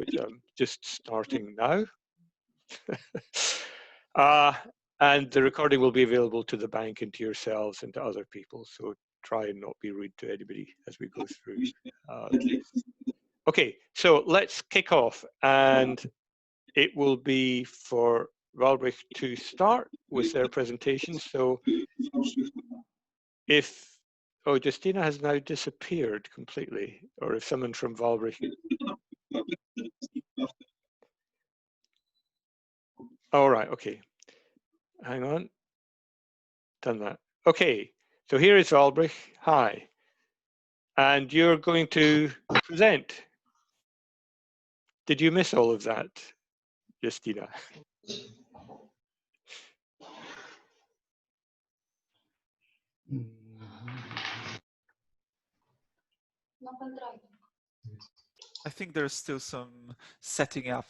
which I'm just starting now. And the recording will be available to the bank and to yourselves and to other people. So try and not be rude to anybody as we go through. Okay, so let's kick off, and it will be for Walbrzych to start with their presentation. So if, oh, Justina has now disappeared completely, or if someone from Walbrzych. All right, okay. Hang on. Done that. Okay, so here is Walbrzych. Hi. And you're going to present. Did you miss all of that, Justina? I think there's still some setting up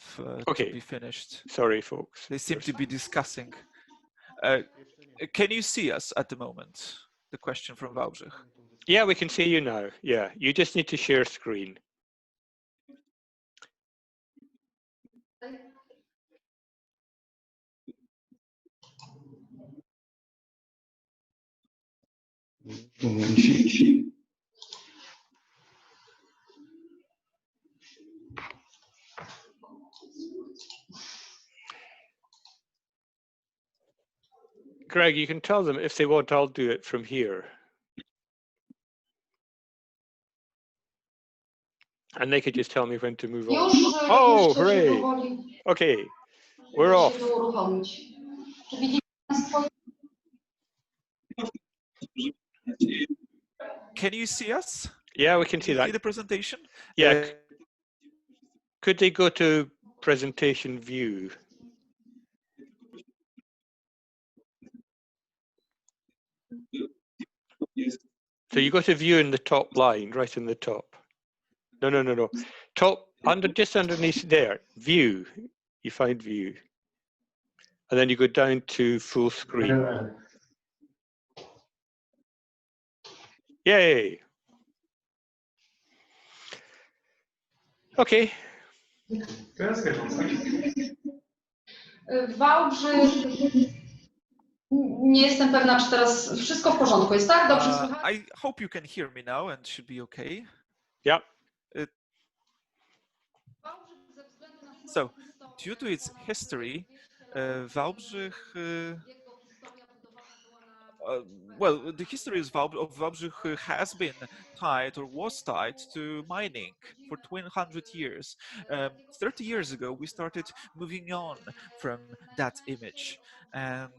Okay. to be finished. Sorry, folks. They seem to be discussing. Can you see us at the moment? The question from Walbrzych. Yeah, we can see you now. Yeah, you just need to share screen. Greg, you can tell them if they want, I'll do it from here. And they could just tell me when to move on. Oh, hooray. Okay, we're off. Can you see us? Yeah, we can see that. See the presentation? Yeah. Could they go to presentation view? So you go to view in the top line, right in the top. No. Top, just underneath there, view. You find view. And then you go down to full screen. Yay. Okay. Wałbrzych. Nie jestem pewna, czy teraz wszystko w porządku jest, tak? Dobrze słychać? I hope you can hear me now and should be okay. Yeah. So, due to its history, Walbrzych, well, the history of Walbrzych has been tied or was tied to mining for 200 years. 30 years ago, we started moving on from that image, and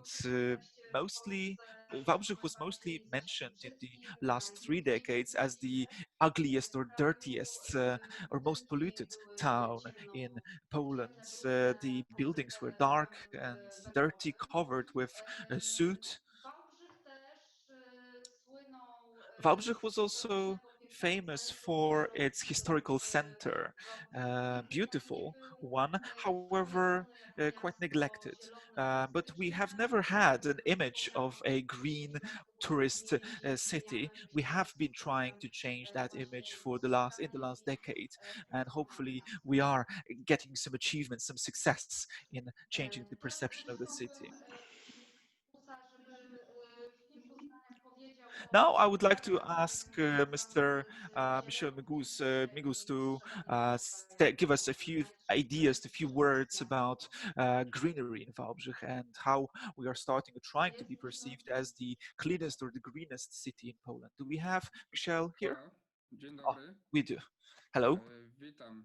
mostly Walbrzych was mostly mentioned in the last 3 decades as the ugliest or dirtiest or most polluted town in Poland. The buildings were dark and dirty, covered with soot. Walbrzych was also famous for its historical center, beautiful one, however quite neglected. But we have never had an image of a green tourist city. We have been trying to change that image in the last decade, and hopefully we are getting some achievements, some success in changing the perception of the city. Now I would like to ask Mr. Michel Migus to give us a few ideas, a few words about greenery in Walbrzych and how we are starting or trying to be perceived as the cleanest or the greenest city in Poland. Do we have Michel here? Dzień Oh, dobry. we do. Hello. Witam.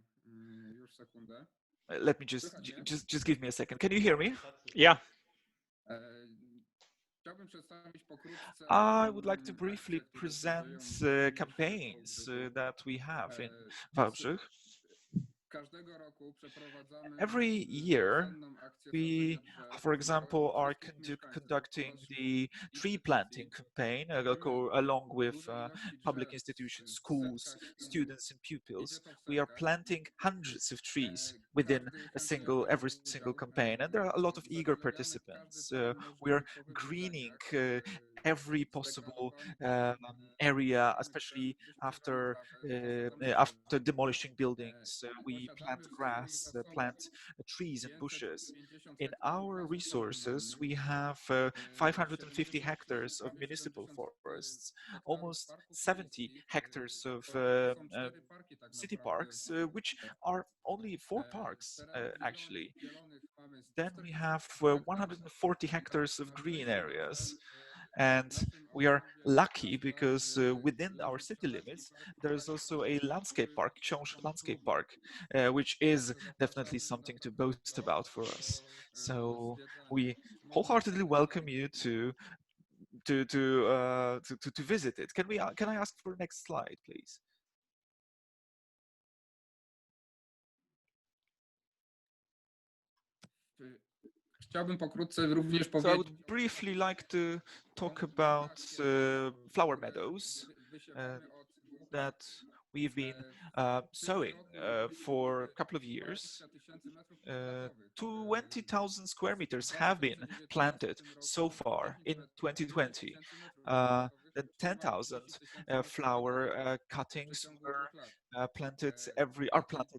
Już sekundę. Let me just give me a second. Can you hear me? Yeah. Chciałbym przedstawić pokrótce. I would like to briefly present campaigns that we have in Walbrzych. Every year, we, for example, are conducting the tree planting campaign along with public institutions, schools, students, and pupils. We are planting hundreds of trees within every single campaign, and there are a lot of eager participants. We are greening every possible area, especially after demolishing buildings. We we plant grass, plant trees and bushes. In our resources, we have 550 hectares of municipal forests, almost 70 hectares of city parks, which are only 4 parks actually. Then we have 140 hectares of green areas. And we are lucky because within our city limits, there's also a landscape park, Książ Landscape Park, which is definitely something to boast about for us. So we wholeheartedly welcome you to visit it. Can I ask for the next slide, please? Chciałbym pokrótce również So I powiedzieć would briefly like to talk about flower meadows wysiewamy od 2 lat, that we've been sowing for a couple of years. 20 000 metrów kwadratowych. 20,000 square meters have been planted so far in 2020. 10 metrów Uh, kwadratowych then utrzymamy 10,000 10 000 metrów flower kwadratowych w cuttings przeciągu 2 lat. are planted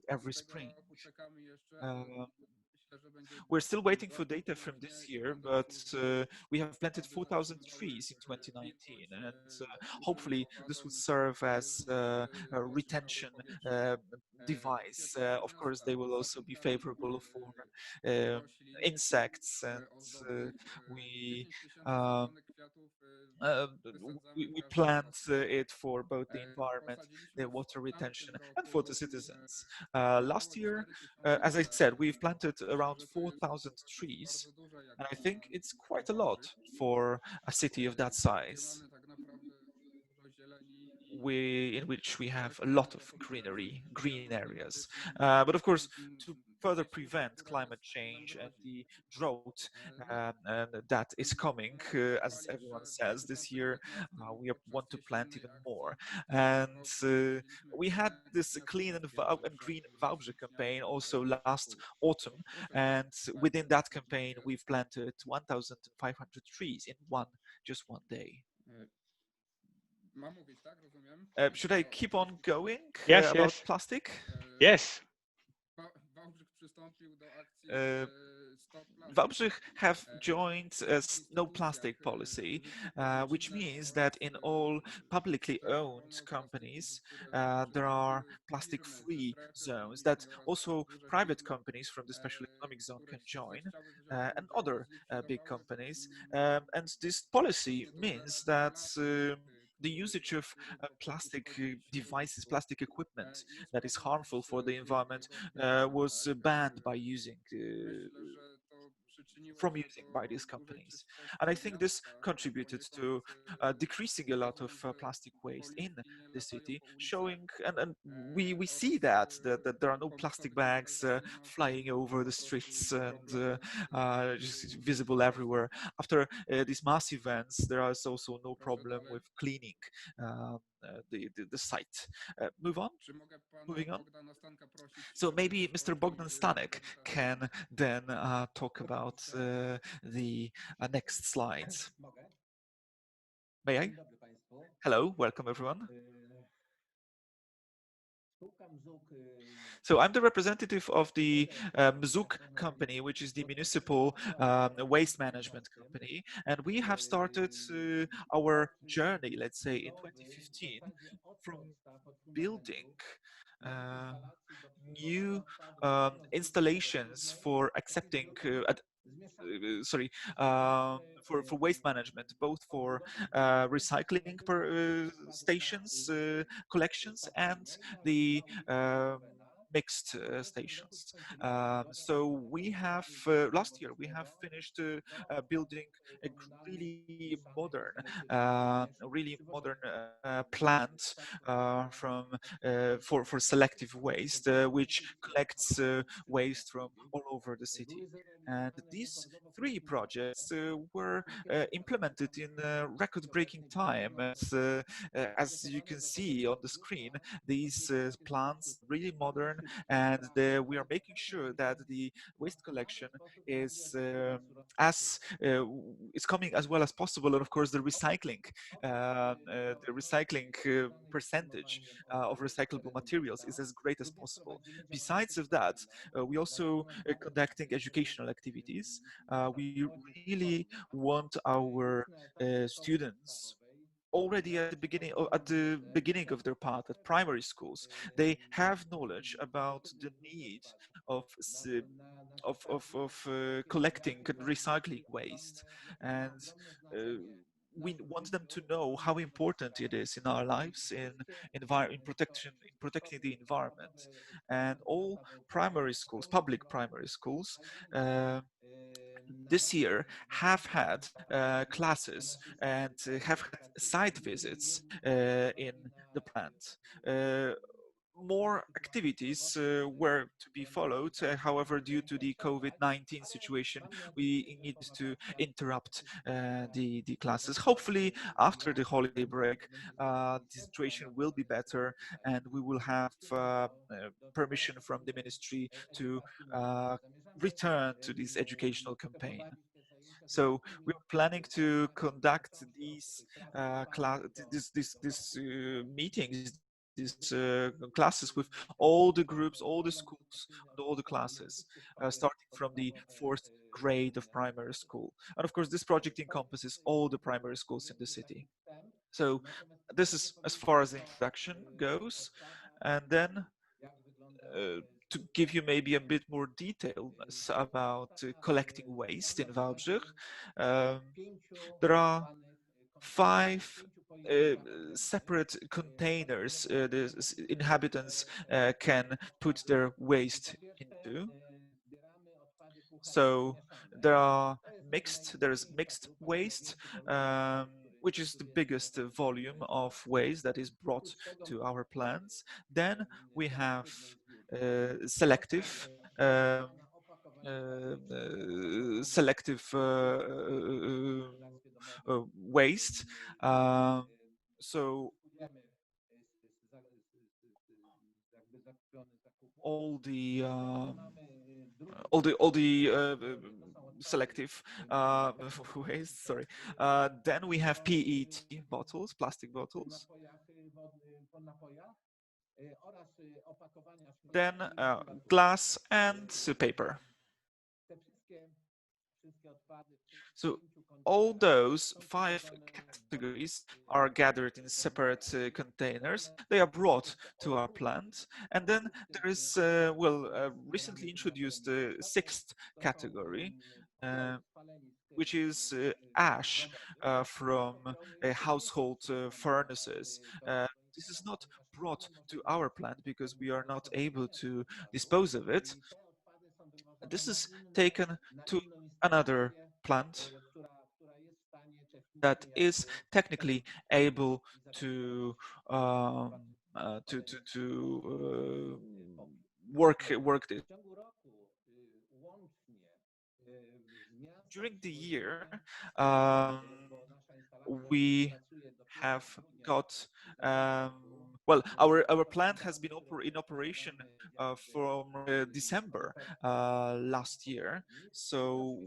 every Z tego spring. roku czekamy jeszcze, Uh, myślę, że będzie We're still waiting for data dodatkowo from this różnie, year, jeśli będą but służby, we have planted aby 4,000 zachowywały trees in 2019, and wilgotność, hopefully this will prowadzą serve as a ocieplały retention powietrze. device. Ocieplenie Of course, miasta they will also be zaczątkami favorable for roślin, insects, and ozdoby. we 10 000 uh, zielonych kwiatów wysadzamy we każdego plant roku. it for both the environment, the Posadziliśmy water w retention, tamtym and for roku the citizens. Last około year, 4000 as I drzew. said, we've planted Myślę, around że to jest 4,000 trees, bardzo dużo jak and I na think it's quite a lot Wałbrzych, for a city of that gdzie size, mamy tak naprawdę dużo zieleni i in which we have a myślę, lot że of poprawę green zmian areas. klimatycznych But of course, to further wiecie, że prevent akurat climate jest problem change and grozi. the drought No, and that is coming, as zaplanowali everyone jeszcze w says, this year 2019 we want podczas to plant even jesiennej more. akcji w zeszłym And roku wysadziliśmy we had this clean and, and green Walbrzych campaign also last autumn, and within that campaign we've planted 1,500 trees in just one day. Mam mówić, tak? Rozumiem? Should I keep on going Yes, about yes, plastic? yes. Wałbrzych przystąpił do akcji Stop Plastic. Walbrzych have joined a no plastic policy, which means that in all publicly owned companies, there are plastic-free zones that also private companies from the special economic zone can join, and other big companies. And this policy means that the usage of plastic devices, plastic equipment that is harmful for the environment was banned by Myślę, że to przyczyniło from się using by do these dużej companies. czystości And I think this miasta, contributed to poniekąd decreasing a lot of powodząc, że plastic waste in policzki nie the latają city, po ulicach showing, and we see oraz that there are no plastic powiatowych bags integracji nie ma flying over the po streets prostu and problemu just z visible czystością. everywhere. After these mass events, there is also no Proszę problem dalej. with cleaning the site. Move on. Czy mogę pana Moving on. Bogdana Stanka prosić, So żeby maybe Mr. rozpoczął Bogdan Stanek prezentację? can then talk about the next slides. May I? Hello, welcome everyone. So I'm the representative of the Mzuk company, which is the municipal waste management company. And we have started our journey, let's say, in 2015 from building new installations for accepting sorry, for waste management, both for recycling stations, collections, and the mixed stations. So we have last year we have finished building a really modern plant from for selective waste, which collects waste from all over the city. And these three projects were implemented in record-breaking time. As you can see on the screen, these plants really modern and we are making sure that the waste collection is is coming as well as possible, and of course the recycling percentage of recyclable materials is as great as possible. Besides of that, we also conducting educational activities. We really want our students already at the beginning of their path at primary schools. They have knowledge about the need of collecting and recycling waste, and uh, we want them to know how important it is in our lives in protecting the environment. And all primary schools, public primary schools, uh, this year have had classes and have had site visits in the plant. More activities were to be followed. However, due to the COVID-19 situation, we needed to interrupt the classes. Hopefully, after the holiday break, the situation will be better, and we will have permission from the ministry to uh, return to this educational campaign. So we're planning to conduct these meetings, these classes with all the groups, all the schools, and all the classes, starting from the fourth grade of primary school. And of course, this project encompasses all the primary schools in the city. So this is as far as the introduction goes. And then to give you maybe a bit more details about collecting waste in Walbrzych, um, there are 5 uh, separate containers the inhabitants can put their waste into. So there's mixed waste, which is the biggest volume of waste that is brought to our plants. Then we have selective waste. Um, so all the selective waste. Sorry. Then we have PET bottles, plastic bottles. Then glass and paper. So all those 5 categories are gathered in separate containers. They are brought to our plant. And then there is, recently introduced a 6th category, which is ash from household furnaces. This is not brought to our plant because we are not able to dispose of it. This is taken to another plant that is technically able to um, work this. During the year, um, we have got our plant has been in operation from December last year, so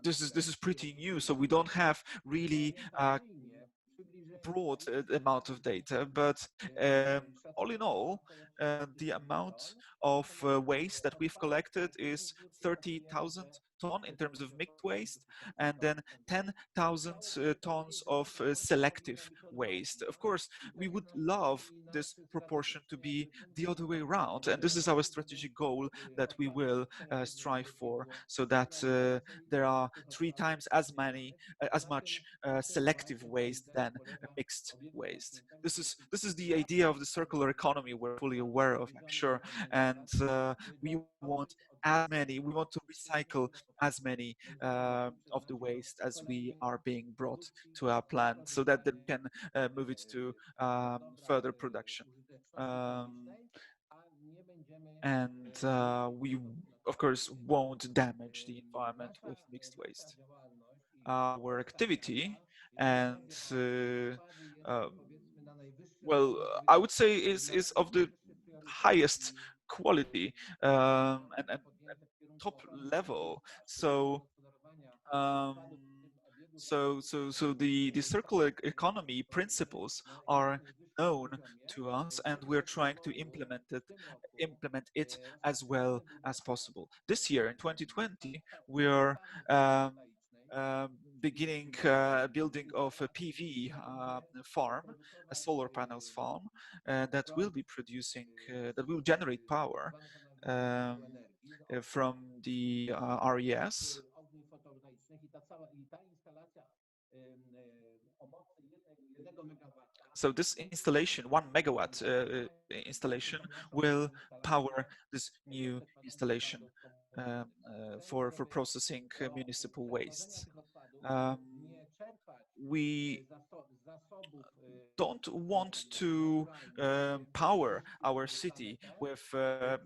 this is pretty new. So we don't have really broad amount of data, but all in all, the amount of waste that we've collected is 30,000 ton in terms of mixed waste, and then 10,000 tons of selective waste. Of course, we would love this proportion to be the other way around, and this is our strategic goal that we will strive for, so that there are 3 times as much selective waste than mixed waste. This is the idea of the circular economy we're fully aware of, I'm sure, and we want to recycle as many of the waste as we are being brought to our plant, so that they can move it to further production. And we, of course, won't damage the environment with mixed waste. Our activity and um, I would say is of the highest quality and top level. Um, the circular economy principles are known to us, and we're trying to implement it as well as possible. This year, in 2020, we are um, beginning building of a PV farm, a solar panels farm that will be producing, that will generate power from the RES. So this installation, 1 megawatt installation, will power this new installation for processing municipal wastes. We don't want to power our city with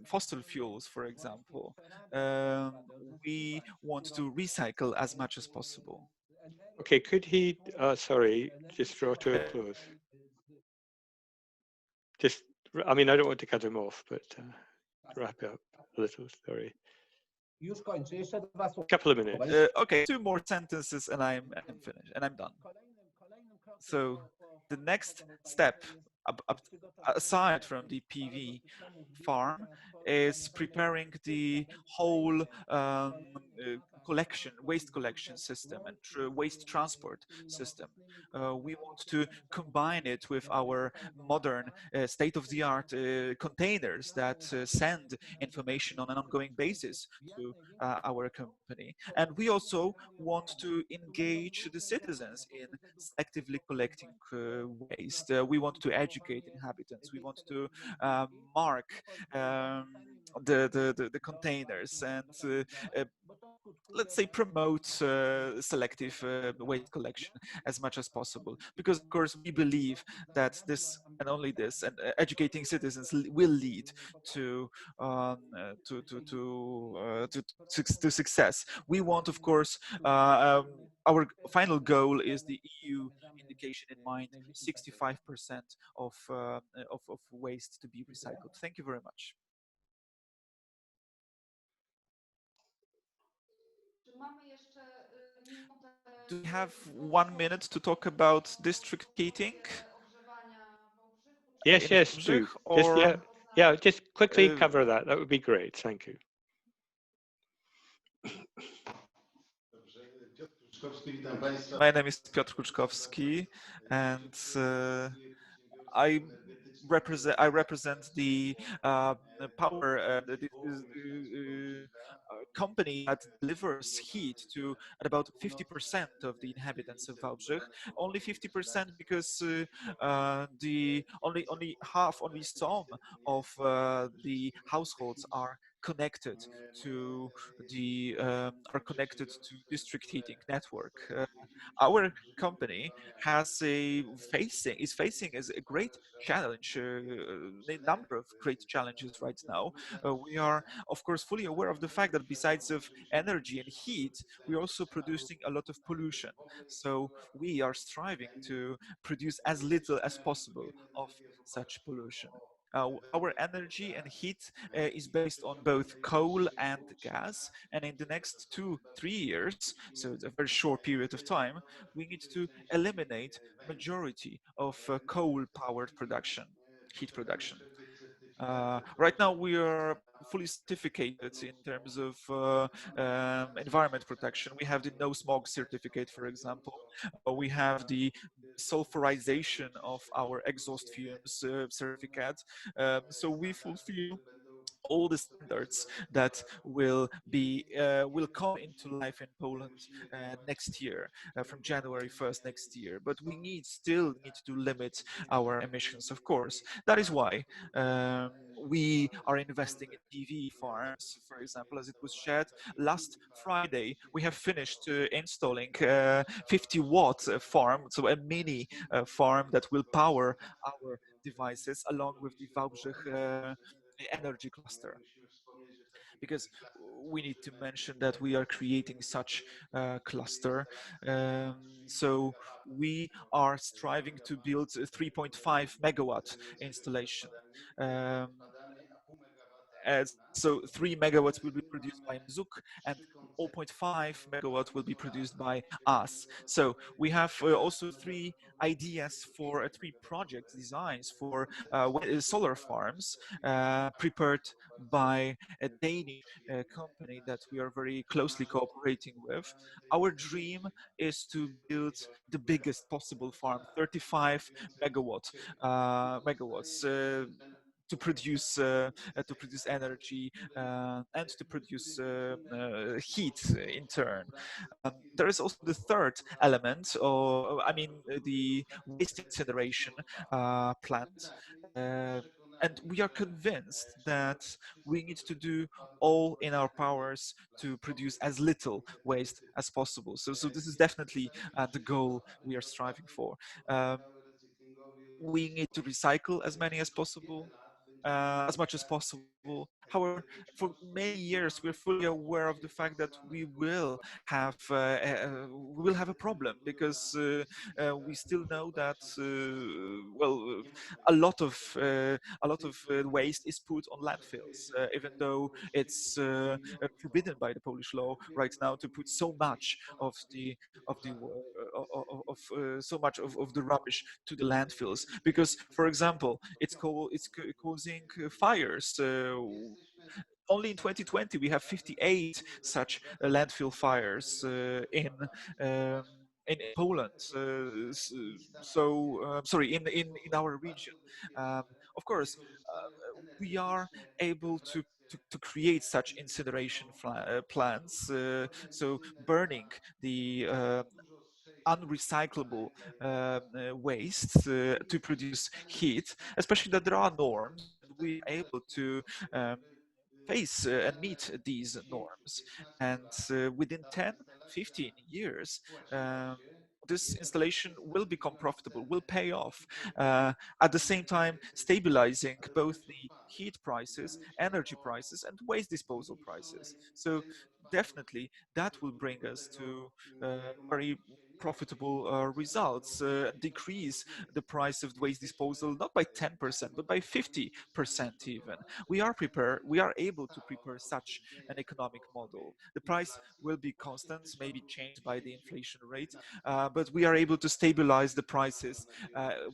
fossil fuels, for example. We want to recycle as much as possible. Okay, could he, sorry, just draw to a close? Just, I mean, I don't want to cut him off, but wrap it up a little, sorry. A couple of minutes. Okay, 2 more sentences and I'm finished and I'm done. So the next step, aside from the PV farm, is preparing the whole waste collection system and waste transport system. We want to combine it with our modern state-of-the-art containers that send information on an ongoing basis to our company. And we also want to engage the citizens in selectively collecting waste. We want to educate inhabitants. We want to mark the containers and let's say promote selective waste collection as much as possible, because of course we believe that this and only this and educating citizens will lead to to success. We want, of course, our final goal is the EU indication in mind: 65% of waste to be recycled. Thank you very much. Do we have 1 minute to talk about district heating? Yes, yes, do. Just, yeah, just quickly cover that. That would be great. Thank you. My name is Piotr Kuczkowski, and I represent the power company that delivers heat to at about 50% of the inhabitants of Walbrzych. Only 50% because the only half, only some of the households are connected to district heating network. Our company is facing as a great challenge, a number of great challenges right now. We are, of course, fully aware of the fact that besides of energy and heat, we're also producing a lot of pollution. So we are striving to produce as little as possible of such pollution. Our energy and heat is based on both coal and gas, and in the next 2-3 years, so it's a very short period of time, we need to eliminate majority of coal-powered production, heat production. Right now, we are fully certificated in terms of environment protection. We have the no smog certificate, for example. We have the sulfurization of our exhaust fumes certificate. So we fulfill all the standards that will come into life in Poland next year, from January 1st next year. But we still need to limit our emissions, of course. That is why we are investing in PV farms, for example, as it was shared last Friday. We have finished installing 50-watt farm, so a mini farm that will power our devices along with the Walbrzych energy cluster, because we need to mention that we are creating such a cluster. So we are striving to build a 3.5 megawatt installation. So 3 megawatts will be produced by Mzuk, and 0.5 megawatt will be produced by us. So we have also 3 ideas for 3 project designs for solar farms prepared by a Danish company that we are very closely cooperating with. Our dream is to build the biggest possible farm, 35 megawatts. To produce energy and to produce heat in turn. There is also the third element, or I mean, the waste incineration plant. And we are convinced that we need to do all in our powers to produce as little waste as possible. So this is definitely the goal we are striving for. We need to recycle as many as possible, as much as possible. However, for many years, we're fully aware of the fact that we will have a problem, because we still know that a lot of waste is put on landfills, even though it's forbidden by the Polish law right now to put so much of the of the rubbish to the landfills, because, for example, it's causing fires. Only in 2020 we have 58 such landfill fires um, in Poland. Sorry, in our region. Of course, we are able to create such incineration plants. So burning the unrecyclable waste to produce heat, especially that there are norms, and we are able to face and meet these norms. And within 10, 15 years, this installation will become profitable, will pay off, at the same time stabilizing both the heat prices, energy prices, and waste disposal prices. So definitely that will bring us to very profitable results, decrease the price of waste disposal not by 10%, but by 50% even. We are able to prepare such an economic model. The price will be constant, maybe changed by the inflation rate, but we are able to stabilize the prices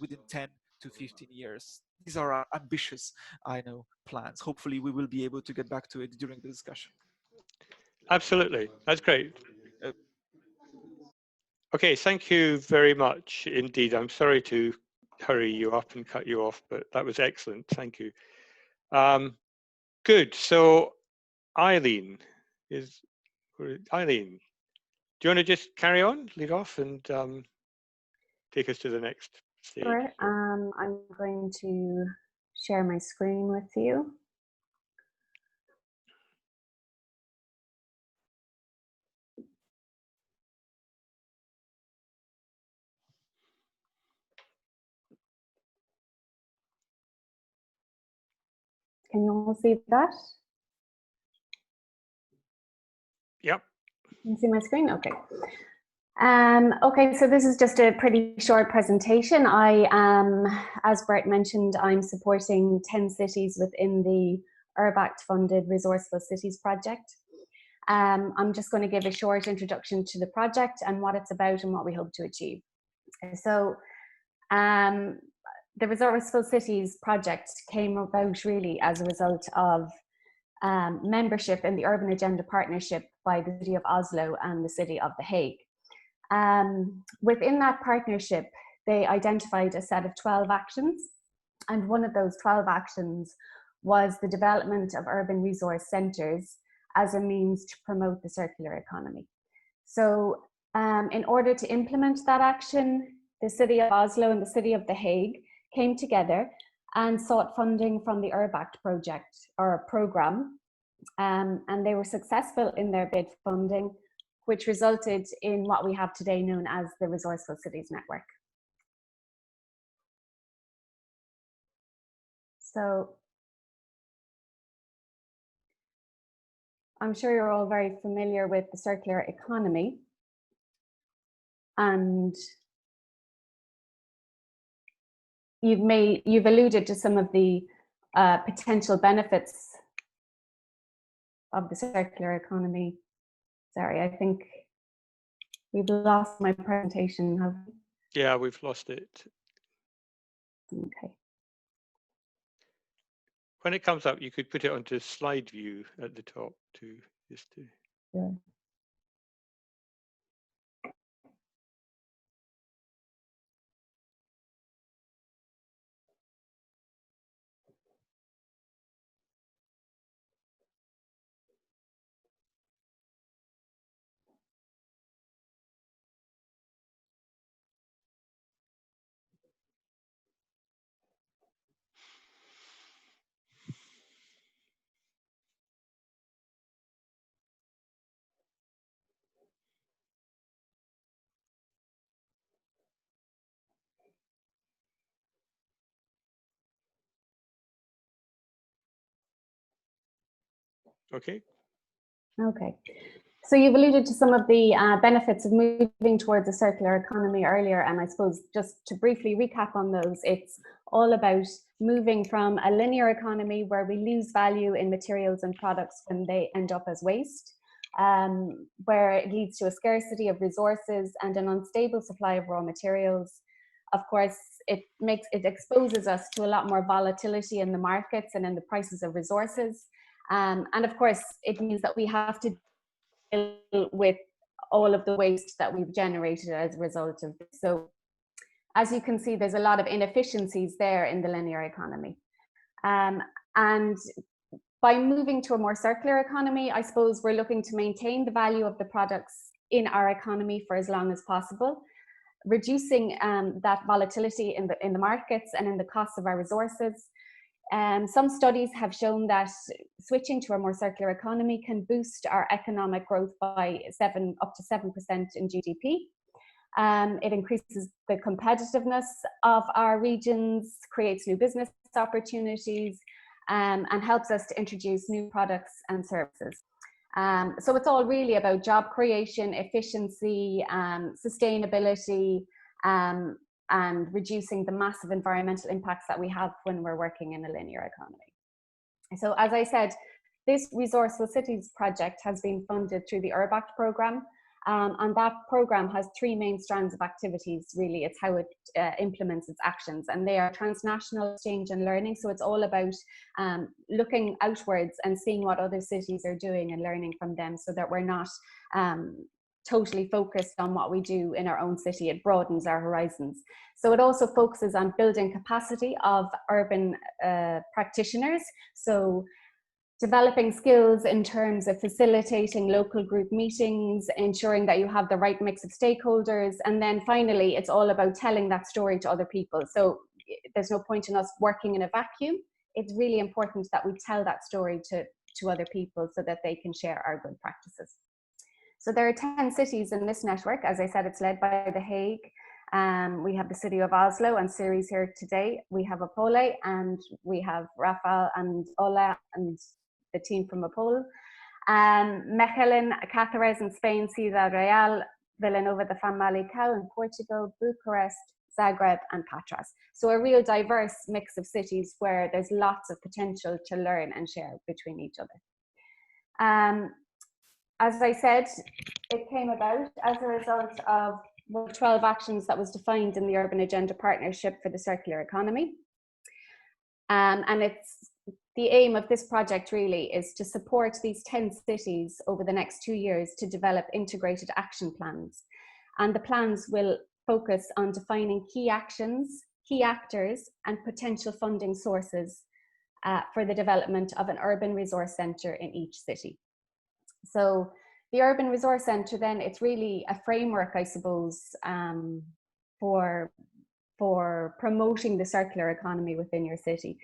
within 10 to 15 years. These are our ambitious, I know, plans. Hopefully we will be able to get back to it during the discussion. Absolutely, that's great. Uh, Okay, thank you very much indeed. I'm sorry to hurry you up and cut you off, but that was excellent. Thank you. Good. So Eileen, do you want to just carry on, lead off, and take us to the next stage? Sure. I'm going to share my screen with you. Can you all see that? Yep. Can you see my screen? Okay. Okay, so this is just a pretty short presentation. I am, as Bert mentioned, I'm supporting 10 cities within the URBACT funded Resourceful Cities project. I'm just going to give a short introduction to the project and what it's about and what we hope to achieve. So the Resourceful Cities project came about really as a result of membership in the Urban Agenda Partnership by the City of Oslo and the City of The Hague. Within that partnership, they identified a set of 12 actions, and one of those 12 actions was the development of urban resource centres as a means to promote the circular economy. So in order to implement that action, the City of Oslo and the City of The Hague came together and sought funding from the URBACT project or programme, and they were successful in their bid funding, which resulted in what we have today known as the Resourceful Cities Network. So I'm sure you're all very familiar with the circular economy, and you've alluded to some of the potential benefits of the circular economy. Sorry, I think we've lost my presentation. Have we? Yeah, we've lost it. Okay. When it comes up, you could put it onto slide view at the top too, just to. Yeah. Okay. Okay. So you've alluded to some of the benefits of moving towards a circular economy earlier, and I suppose just to briefly recap on those, it's all about moving from a linear economy where we lose value in materials and products when they end up as waste, where it leads to a scarcity of resources and an unstable supply of raw materials. Of course, it exposes us to a lot more volatility in the markets and in the prices of resources. And of course, it means that we have to deal with all of the waste that we've generated as a result of this. So as you can see, there's a lot of inefficiencies there in the linear economy. And by moving to a more circular economy, I suppose we're looking to maintain the value of the products in our economy for as long as possible, reducing that volatility in the markets and in the costs of our resources. Some studies have shown that switching to a more circular economy can boost our economic growth by up to 7% in GDP. It increases the competitiveness of our regions, creates new business opportunities, and helps us to introduce new products and services. So it's all really about job creation, efficiency, sustainability, and reducing the massive environmental impacts that we have when we're working in a linear economy. So as I said, this Resourceful Cities project has been funded through the URBACT programme, and that programme has three main strands of activities, really. It's how it implements its actions, and they are transnational exchange and learning. So it's all about looking outwards and seeing what other cities are doing and learning from them, so that we're not totally focused on what we do in our own city. It broadens our horizons. So it also focuses on building capacity of urban practitioners. So developing skills in terms of facilitating local group meetings, ensuring that you have the right mix of stakeholders. And then finally, it's all about telling that story to other people. So there's no point in us working in a vacuum. It's really important that we tell that story to other people so that they can share our good practices. So there are 10 cities in this network. As I said, it's led by The Hague. We have the city of Oslo and Siri's here today. We have Opole, and we have Rafael and Ola and the team from Opole. Mechelen, Cáceres in Spain, Ciudad Real, Villanova de Famalicão in Portugal, Bucharest, Zagreb, and Patras. So a real diverse mix of cities where there's lots of potential to learn and share between each other. As I said, it came about as a result of 12 actions that was defined in the Urban Agenda Partnership for the Circular Economy. And it's the aim of this project really is to support these 10 cities over the next 2 years to develop integrated action plans. And the plans will focus on defining key actions, key actors, and potential funding sources for the development of an urban resource centre in each city. So the Urban Resource Centre then, it's really a framework, I suppose, for promoting the circular economy within your city.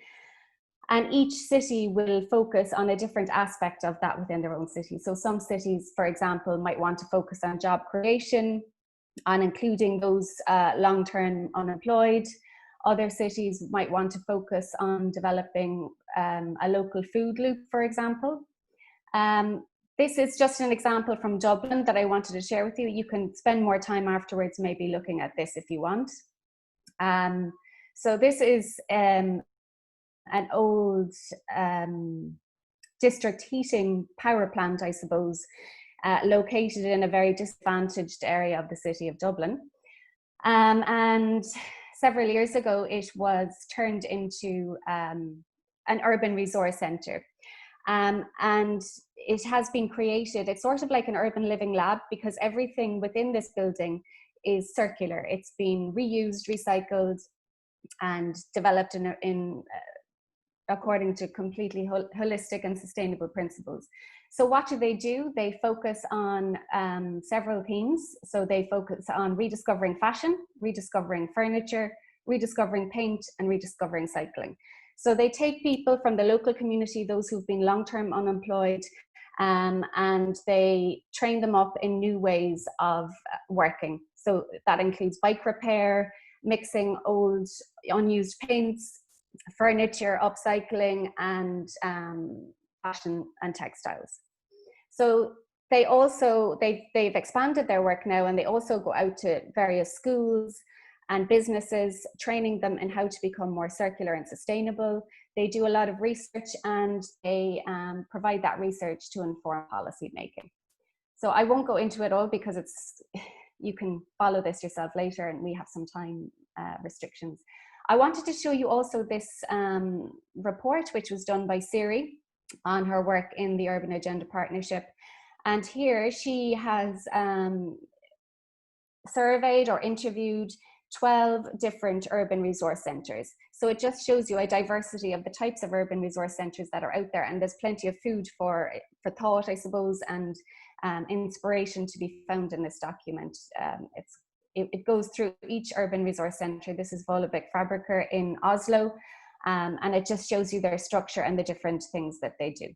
And each city will focus on a different aspect of that within their own city. So some cities, for example, might want to focus on job creation, on including those long-term unemployed. Other cities might want to focus on developing a local food loop, for example. This is just an example from Dublin that I wanted to share with you. You can spend more time afterwards maybe looking at this if you want. So this is an old district heating power plant, I suppose, located in a very disadvantaged area of the city of Dublin. And several years ago, it was turned into an urban resource centre. And it has been created, it's sort of like an urban living lab, because everything within this building is circular. It's been reused, recycled, and developed in according to completely holistic and sustainable principles. So what do? They focus on several themes. So they focus on rediscovering fashion, rediscovering furniture, rediscovering paint, and rediscovering cycling. So they take people from the local community, those who've been long-term unemployed, and they train them up in new ways of working. So that includes bike repair, mixing old unused paints, furniture upcycling, and fashion and textiles. So they've expanded their work now, and they also go out to various schools and businesses, training them in how to become more circular and sustainable. They do a lot of research, and they provide that research to inform policy making. So I won't go into it all because you can follow this yourself later, and we have some time restrictions. I wanted to show you also this report, which was done by Siri on her work in the Urban Agenda Partnership. And here she has surveyed or interviewed 12 different urban resource centres. So it just shows you a diversity of the types of urban resource centres that are out there, and there's plenty of food for thought, I suppose, and inspiration to be found in this document. It goes through each urban resource centre. This is Walbrzych Fabriker in Oslo, and it just shows you their structure and the different things that they do.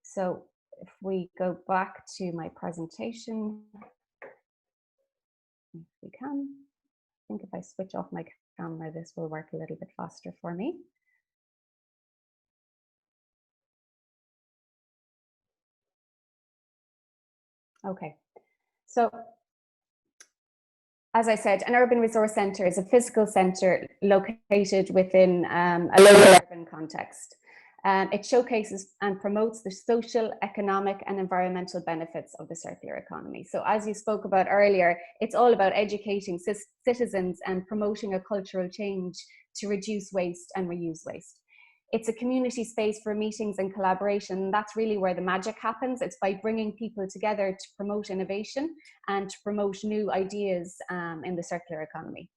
So if we go back to my presentation, if we can, I think if I switch off my camera, this will work a little bit faster for me. Okay, so as I said, an urban resource centre is a physical centre located within a local urban context. It showcases and promotes the social, economic, and environmental benefits of the circular economy. So as you spoke about earlier, it's all about educating citizens and promoting a cultural change to reduce waste and reuse waste. It's a community space for meetings and collaboration. That's really where the magic happens. It's by bringing people together to promote innovation and to promote new ideas in the circular economy.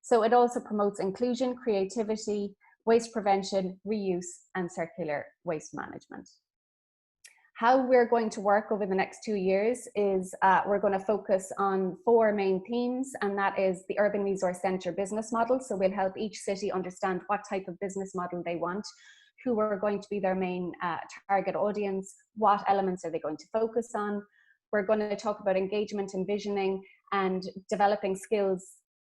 So it also promotes inclusion, creativity, waste prevention, reuse, and circular waste management. How we're going to work over the next 2 years is we're going to focus on 4 main themes, and that is the urban resource centre business model. So we'll help each city understand what type of business model they want, who are going to be their main target audience, what elements are they going to focus on. We're going to talk about engagement and visioning and developing skills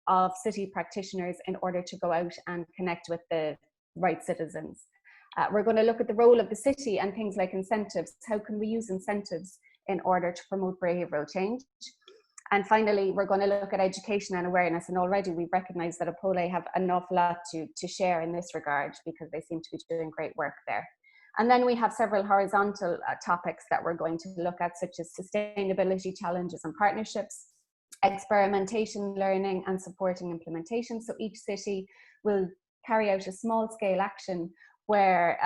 of city practitioners in order to go out and connect with the right citizens. We're going to look at the role of the city and things like incentives. How can we use incentives in order to promote behavioural change? And finally, we're going to look at education and awareness. And already we've recognised that Apole have an awful lot to share in this regard, because they seem to be doing great work there. And then we have several horizontal topics that we're going to look at, such as sustainability challenges and partnerships, experimentation, learning, and supporting implementation. So each city will carry out a small scale action where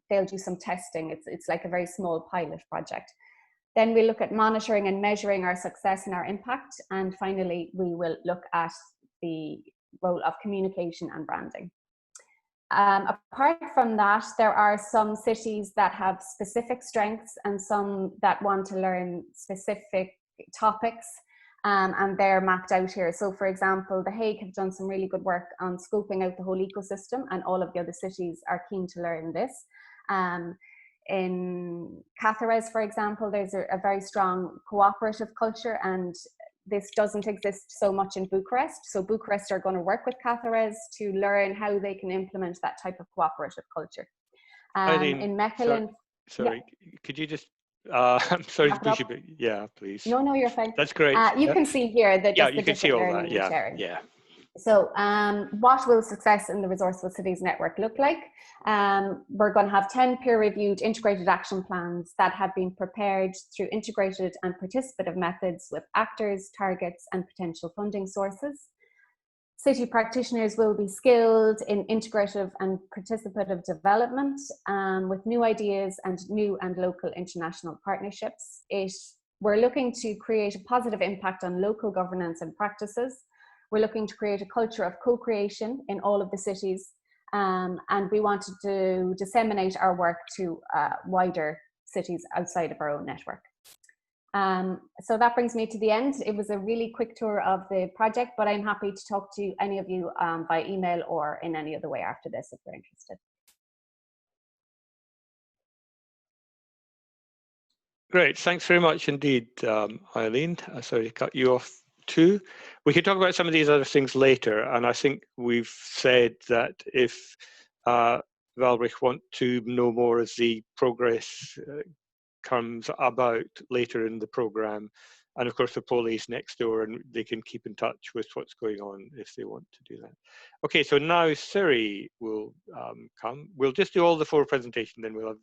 they'll do some testing. It's like a very small pilot project. Then we look at monitoring and measuring our success and our impact. And finally, we will look at the role of communication and branding. Apart from that, there are some cities that have specific strengths and some that want to learn specific topics. And they're mapped out here. So for example, The Hague have done some really good work on scoping out the whole ecosystem, and all of the other cities are keen to learn this. In Cáceres, for example, there's a very strong cooperative culture, and this doesn't exist so much in Bucharest. So Bucharest are going to work with Cáceres to learn how they can implement that type of cooperative culture. In Mechelen, sorry, could you just I'm sorry to push you, but yeah, please. No, you're fine. That's great. You can see here that you can see all that. Yeah. So what will success in the Resourceful Cities Network look like? We're going to have 10 peer-reviewed integrated action plans that have been prepared through integrated and participative methods with actors, targets, and potential funding sources. City practitioners will be skilled in integrative and participative development with new ideas and new and local international partnerships. We're looking to create a positive impact on local governance and practices. We're looking to create a culture of co-creation in all of the cities, and we wanted to disseminate our work to wider cities outside of our own network. So that brings me to the end. It was a really quick tour of the project, but I'm happy to talk to any of you by email or in any other way after this if you're interested. Great, thanks very much indeed, Eileen. Sorry to cut you off too. We can talk about some of these other things later, and I think we've said that if Walbrzych want to know more as the progress comes about later in the programme, and of course the police next door, and they can keep in touch with what's going on if they want to do that. Okay, so now Siri will come. We'll just do all the 4 presentations, then we'll have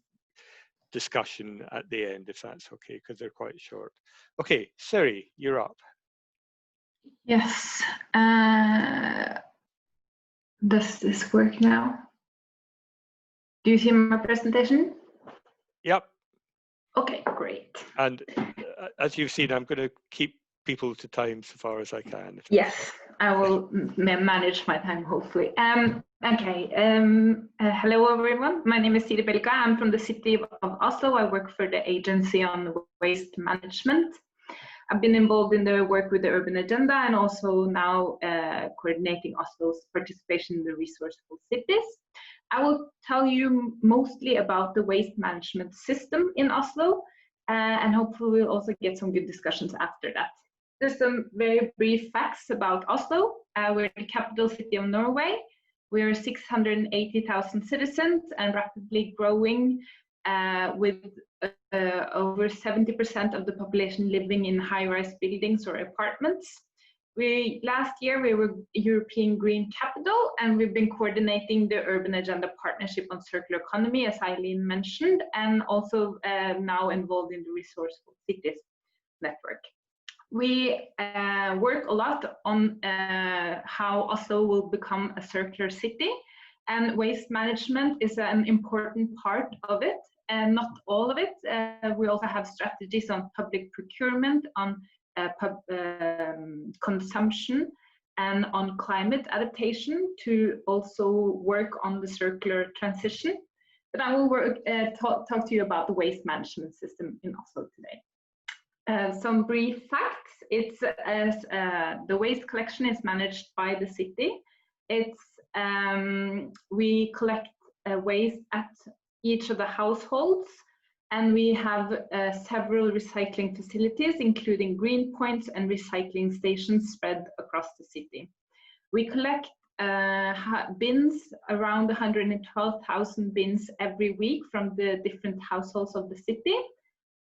discussion at the end, if that's okay, because they're quite short. Okay, Siri, you're up. Yes. Does this work now? Do you see my presentation? Yep. Okay, great. And as you've seen, I'm going to keep people to time so far as I can. Yes, I will manage my time, hopefully. Okay. Hello, everyone. My name is Siri Belka. I'm from the city of Oslo. I work for the Agency on Waste Management. I've been involved in the work with the urban agenda and also now coordinating Oslo's participation in the resourceful cities. I will tell you mostly about the waste management system in Oslo, and hopefully we'll also get some good discussions after that. There's some very brief facts about Oslo. We're the capital city of Norway. We're 680,000 citizens and rapidly growing with over 70% of the population living in high-rise buildings or apartments. Last year we were European Green Capital, and we've been coordinating the Urban Agenda Partnership on Circular Economy, as Eileen mentioned, and also now involved in the Resourceful Cities Network. We work a lot on how Oslo will become a circular city, and waste management is an important part of it, and not all of it. We also have strategies on public procurement, on consumption, and on climate adaptation to also work on the circular transition. But I will talk to you about the waste management system in Oslo today. Some brief facts. It's the waste collection is managed by the city. We collect waste at each of the households, and we have several recycling facilities, including green points and recycling stations spread across the city. We collect bins, around 112,000 bins every week from the different households of the city.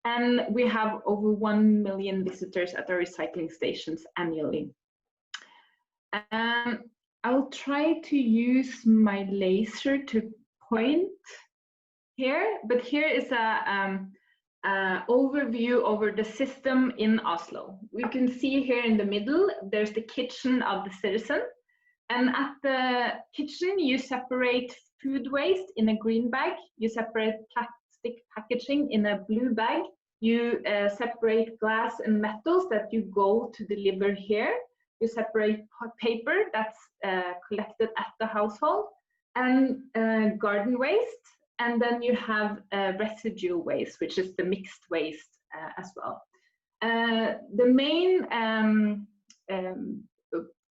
And we have over 1 million visitors at our recycling stations annually. I will try to use my laser to point here, but here is a overview over the system in Oslo. We can see here in the middle, there's the kitchen of the citizen. And at the kitchen, you separate food waste in a green bag, you separate plastic packaging in a blue bag, you separate glass and metals that you go to deliver here, you separate paper that's collected at the household, and garden waste, and then you have residual waste, which is the mixed waste as well. The main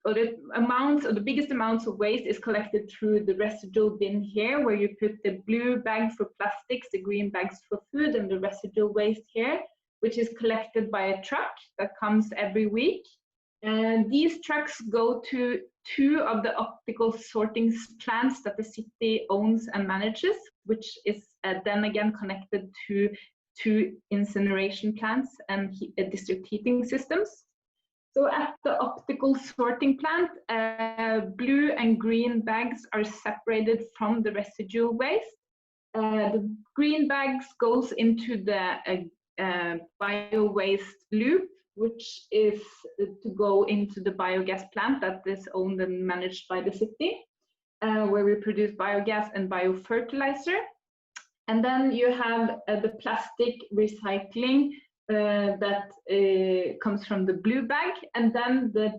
the biggest amounts of waste is collected through the residual bin here, where you put the blue bag for plastics, the green bags for food, and the residual waste here, which is collected by a truck that comes every week. And these trucks go to 2 of the optical sorting plants that the city owns and manages, which is then again connected to 2 incineration plants and district heating systems. So at the optical sorting plant, blue and green bags are separated from the residual waste. The green bags goes into the bio-waste loop, which is to go into the biogas plant that is owned and managed by the city, where we produce biogas and biofertilizer. And then you have the plastic recycling that comes from the blue bag, and then the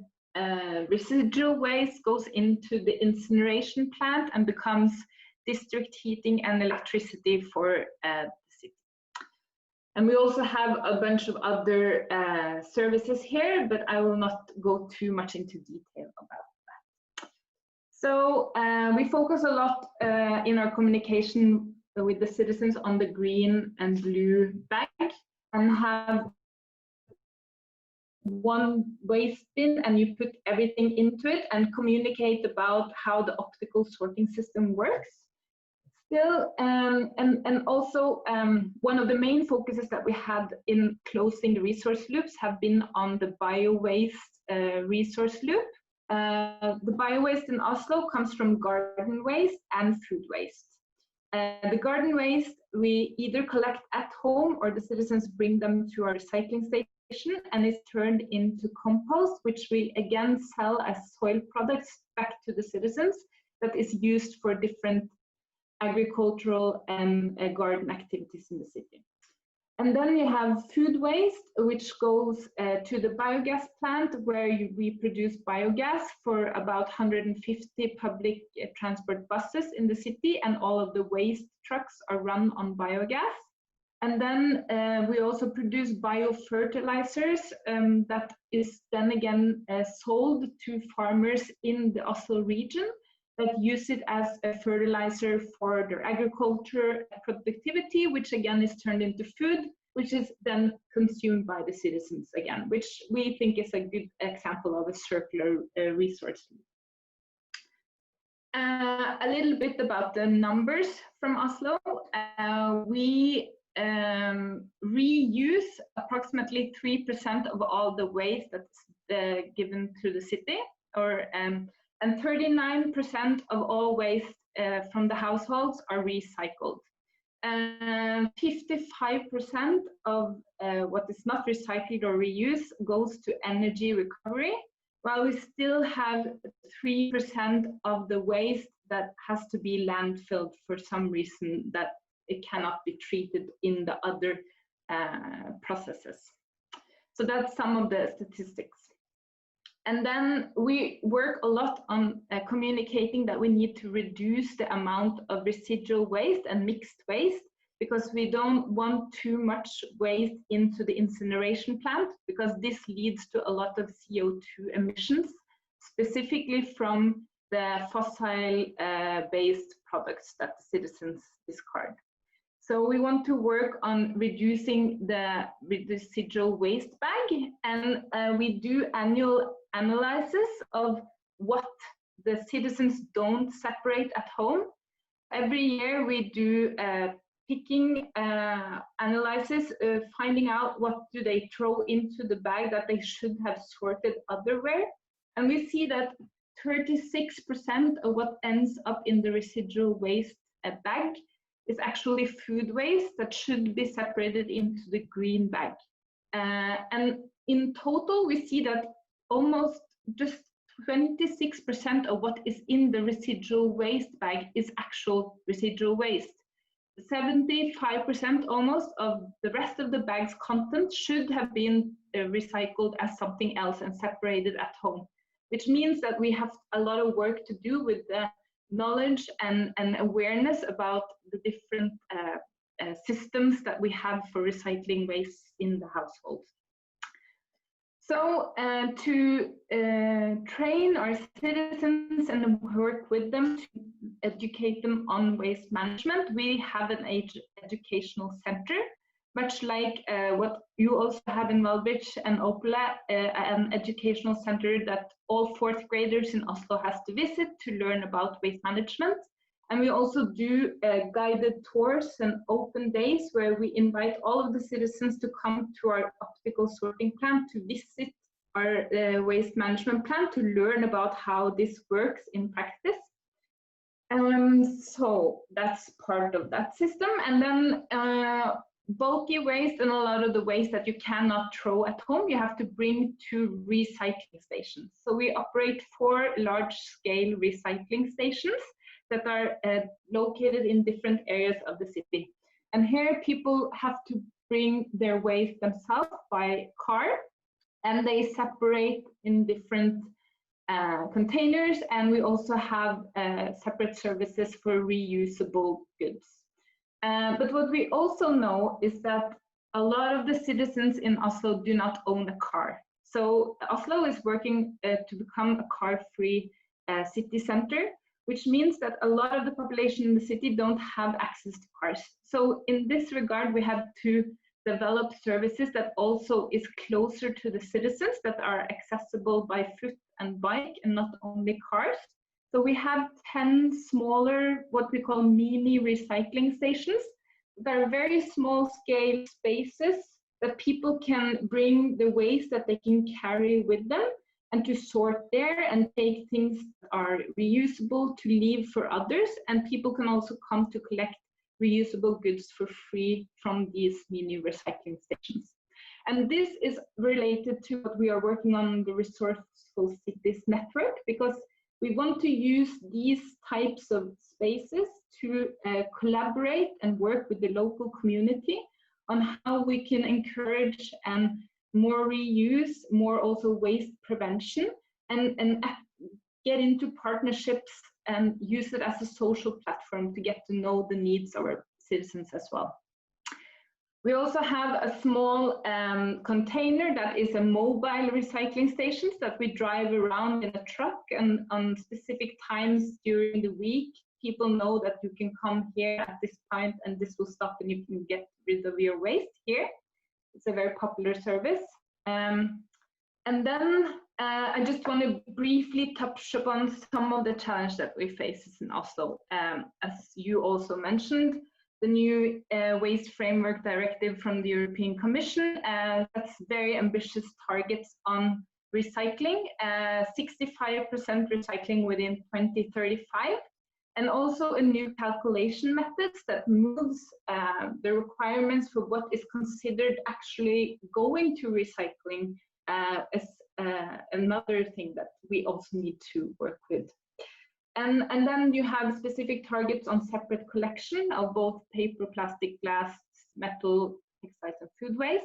residual waste goes into the incineration plant and becomes district heating and electricity for the city. And we also have a bunch of other services here, but I will not go too much into detail about that. So we focus a lot in our communication with the citizens on the green and blue bag, and have one waste bin and you put everything into it and communicate about how the optical sorting system works. Still, and also one of the main focuses that we had in closing the resource loops have been on the bio-waste resource loop. The bio-waste in Oslo comes from garden waste and food waste. The garden waste we either collect at home or the citizens bring them to our recycling station and is turned into compost, which we again sell as soil products back to the citizens that is used for different agricultural and garden activities in the city. And then you have food waste, which goes to the biogas plant, where we produce biogas for about 150 public transport buses in the city, and all of the waste trucks are run on biogas. And then we also produce biofertilizers that is then again sold to farmers in the Oslo region that use it as a fertilizer for their agriculture productivity, which again is turned into food, which is then consumed by the citizens again, which we think is a good example of a circular resource. A little bit about the numbers from Oslo. We reuse approximately 3% of all the waste that's given to the city, or and 39% of all waste from the households are recycled. 55% of what is not recycled or reused goes to energy recovery, while we still have 3% of the waste that has to be landfilled for some reason that it cannot be treated in the other processes. So that's some of the statistics. And then we work a lot on communicating that we need to reduce the amount of residual waste and mixed waste, because we don't want too much waste into the incineration plant, because this leads to a lot of CO2 emissions, specifically from the fossil-based products that the citizens discard. So we want to work on reducing the residual waste bag, and we do annual analysis of what the citizens don't separate at home. Every year we do picking analysis, finding out what do they throw into the bag that they should have sorted otherwhere. And we see that 36% of what ends up in the residual waste bag is actually food waste that should be separated into the green bag. And in total, we see that almost just 26% of what is in the residual waste bag is actual residual waste. 75% almost of the rest of the bag's content should have been recycled as something else and separated at home, which means that we have a lot of work to do with the knowledge and awareness about the different systems that we have for recycling waste in the household. So to train our citizens and work with them to educate them on waste management, we have an educational center, much like what you also have in Walbrzych and Opela, an educational center that all fourth graders in Oslo has to visit to learn about waste management. And we also do guided tours and open days where we invite all of the citizens to come to our optical sorting plant to visit our waste management plan to learn about how this works in practice. So that's part of that system. And then bulky waste and a lot of the waste that you cannot throw at home, you have to bring to recycling stations. So we operate 4 large-scale recycling stations that are located in different areas of the city. And here people have to bring their waste themselves by car, and they separate in different containers, and we also have separate services for reusable goods. But what we also know is that a lot of the citizens in Oslo do not own a car. So Oslo is working to become a car-free city center, which means that a lot of the population in the city don't have access to cars. So in this regard, we have to develop services that also is closer to the citizens, that are accessible by foot and bike and not only cars. So we have 10 smaller, what we call mini recycling stations. They're very small scale spaces that people can bring the waste that they can carry with them and to sort there and take things that are reusable to leave for others. And people can also come to collect reusable goods for free from these mini recycling stations. And this is related to what we are working on, the Resourceful Cities Network, because we want to use these types of spaces to collaborate and work with the local community on how we can encourage more reuse, more also waste prevention, and get into partnerships and use it as a social platform to get to know the needs of our citizens as well. We also have a small container that is a mobile recycling station that we drive around in a truck, and on specific times during the week, people know that you can come here at this point and this will stop and you can get rid of your waste here. It's a very popular service. And then I just want to briefly touch upon some of the challenges that we face in Oslo. As you also mentioned, the new Waste Framework Directive from the European Commission, that's very ambitious targets on recycling, 65% recycling within 2035, and also a new calculation methods that moves the requirements for what is considered actually going to recycling as another thing that we also need to work with. And then you have specific targets on separate collection of both paper, plastic, glass, metal, textiles, and food waste.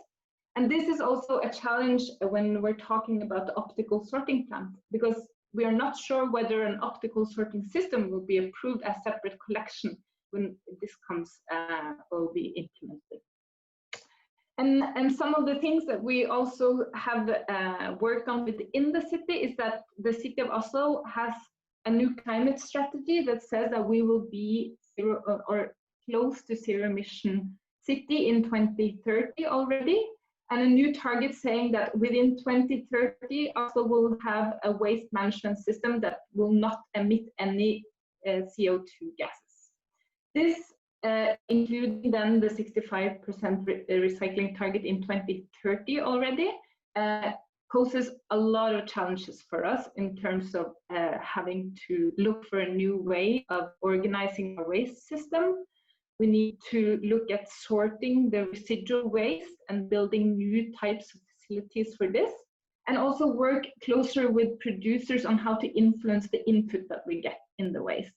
And this is also a challenge when we're talking about the optical sorting plant, because we are not sure whether an optical sorting system will be approved as separate collection when this will be implemented. And some of the things that we also have worked on within the city is that the city of Oslo has a new climate strategy that says that we will be zero or close to zero emission city in 2030 already, and a new target saying that within 2030 Oslo will have a waste management system that will not emit any CO2 gases. This including then the 65% recycling target in 2030 already, poses a lot of challenges for us in terms of having to look for a new way of organizing our waste system. We need to look at sorting the residual waste and building new types of facilities for this, and also work closer with producers on how to influence the input that we get in the waste.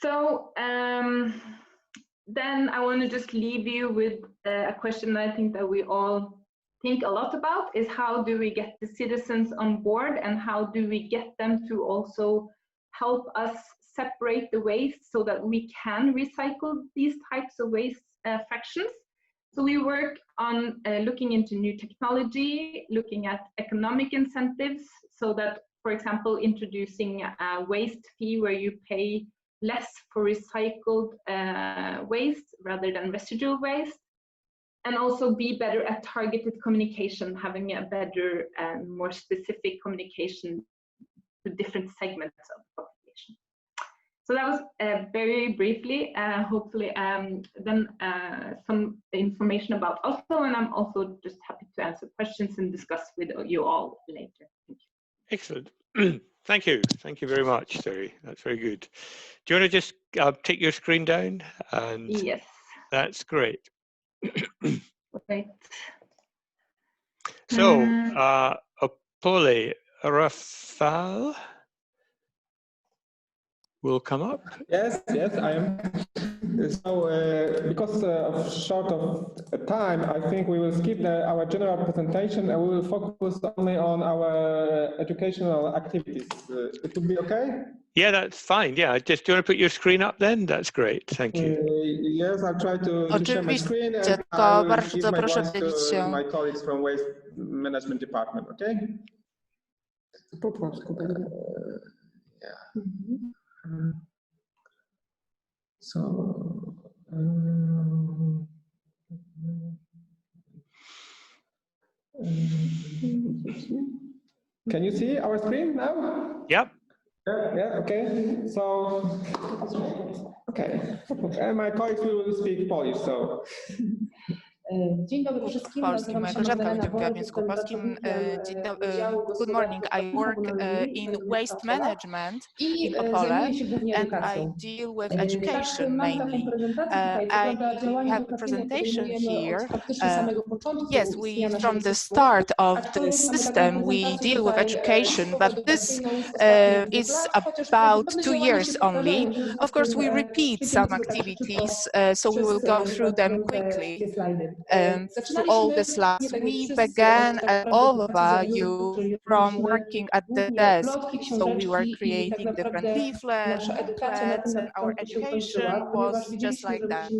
So then I want to just leave you with a question that I think that we all think a lot about, is how do we get the citizens on board, and how do we get them to also help us separate the waste so that we can recycle these types of waste fractions. So we work on looking into new technology, looking at economic incentives, so that, for example, introducing a waste fee where you pay less for recycled waste rather than residual waste, and also be better at targeted communication, having a better and more specific communication to different segments of the population. So that was very briefly, hopefully, then some information about Oslo, and I'm also just happy to answer questions and discuss with you all later. Thank you. Excellent. Thank you. Thank you very much, Terry. That's very good. Do you want to just take your screen down? And Yes. that's great. Right. So, Apole Rafal will come up. Yes, I am. So, because of short of time, I think we will skip our general presentation and we will focus only on our educational activities. It would be okay? Yeah, that's fine. Yeah, just do you want to put your screen up then? That's great. Thank you. Yes, I'll try to share my screen and Oczywiście, I to will bardzo give my proszę voice dzielić to się. my colleagues from Waste Management Department, okay? Po polsku będę. Yeah. So, can you see our screen now? Yep. Yeah, okay. So, okay. And my colleagues will speak Polish, so. Dzień dobry wszystkim. Polskim, mojego dziadka będzie mówiła w języku polskim. Good morning, I work in waste management in Opole and I deal with education mainly. I have a presentation here. Yes, from the start of the system we deal with education, but this is about 2 years only. Of course, we repeat some activities, so we will go through them quickly. Through all the slides, we began all of you from working at the desk. So we were creating different leaflets, booklets, and our education was just like that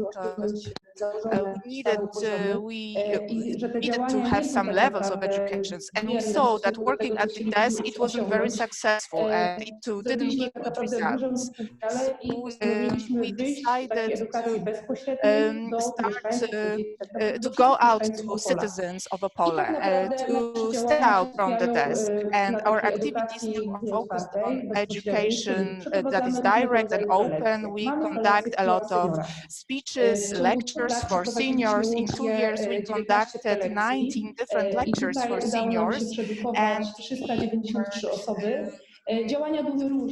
because we needed to have some levels of education, and we saw that working at the desk it wasn't very successful and it too didn't give good results. So we decided to start to go out to citizens of Opole, to step out from the desk, and our activities now are focused on education that is direct and open. We conduct a lot of speeches, lectures for seniors. In 2 years, we conducted 19 different lectures for seniors, and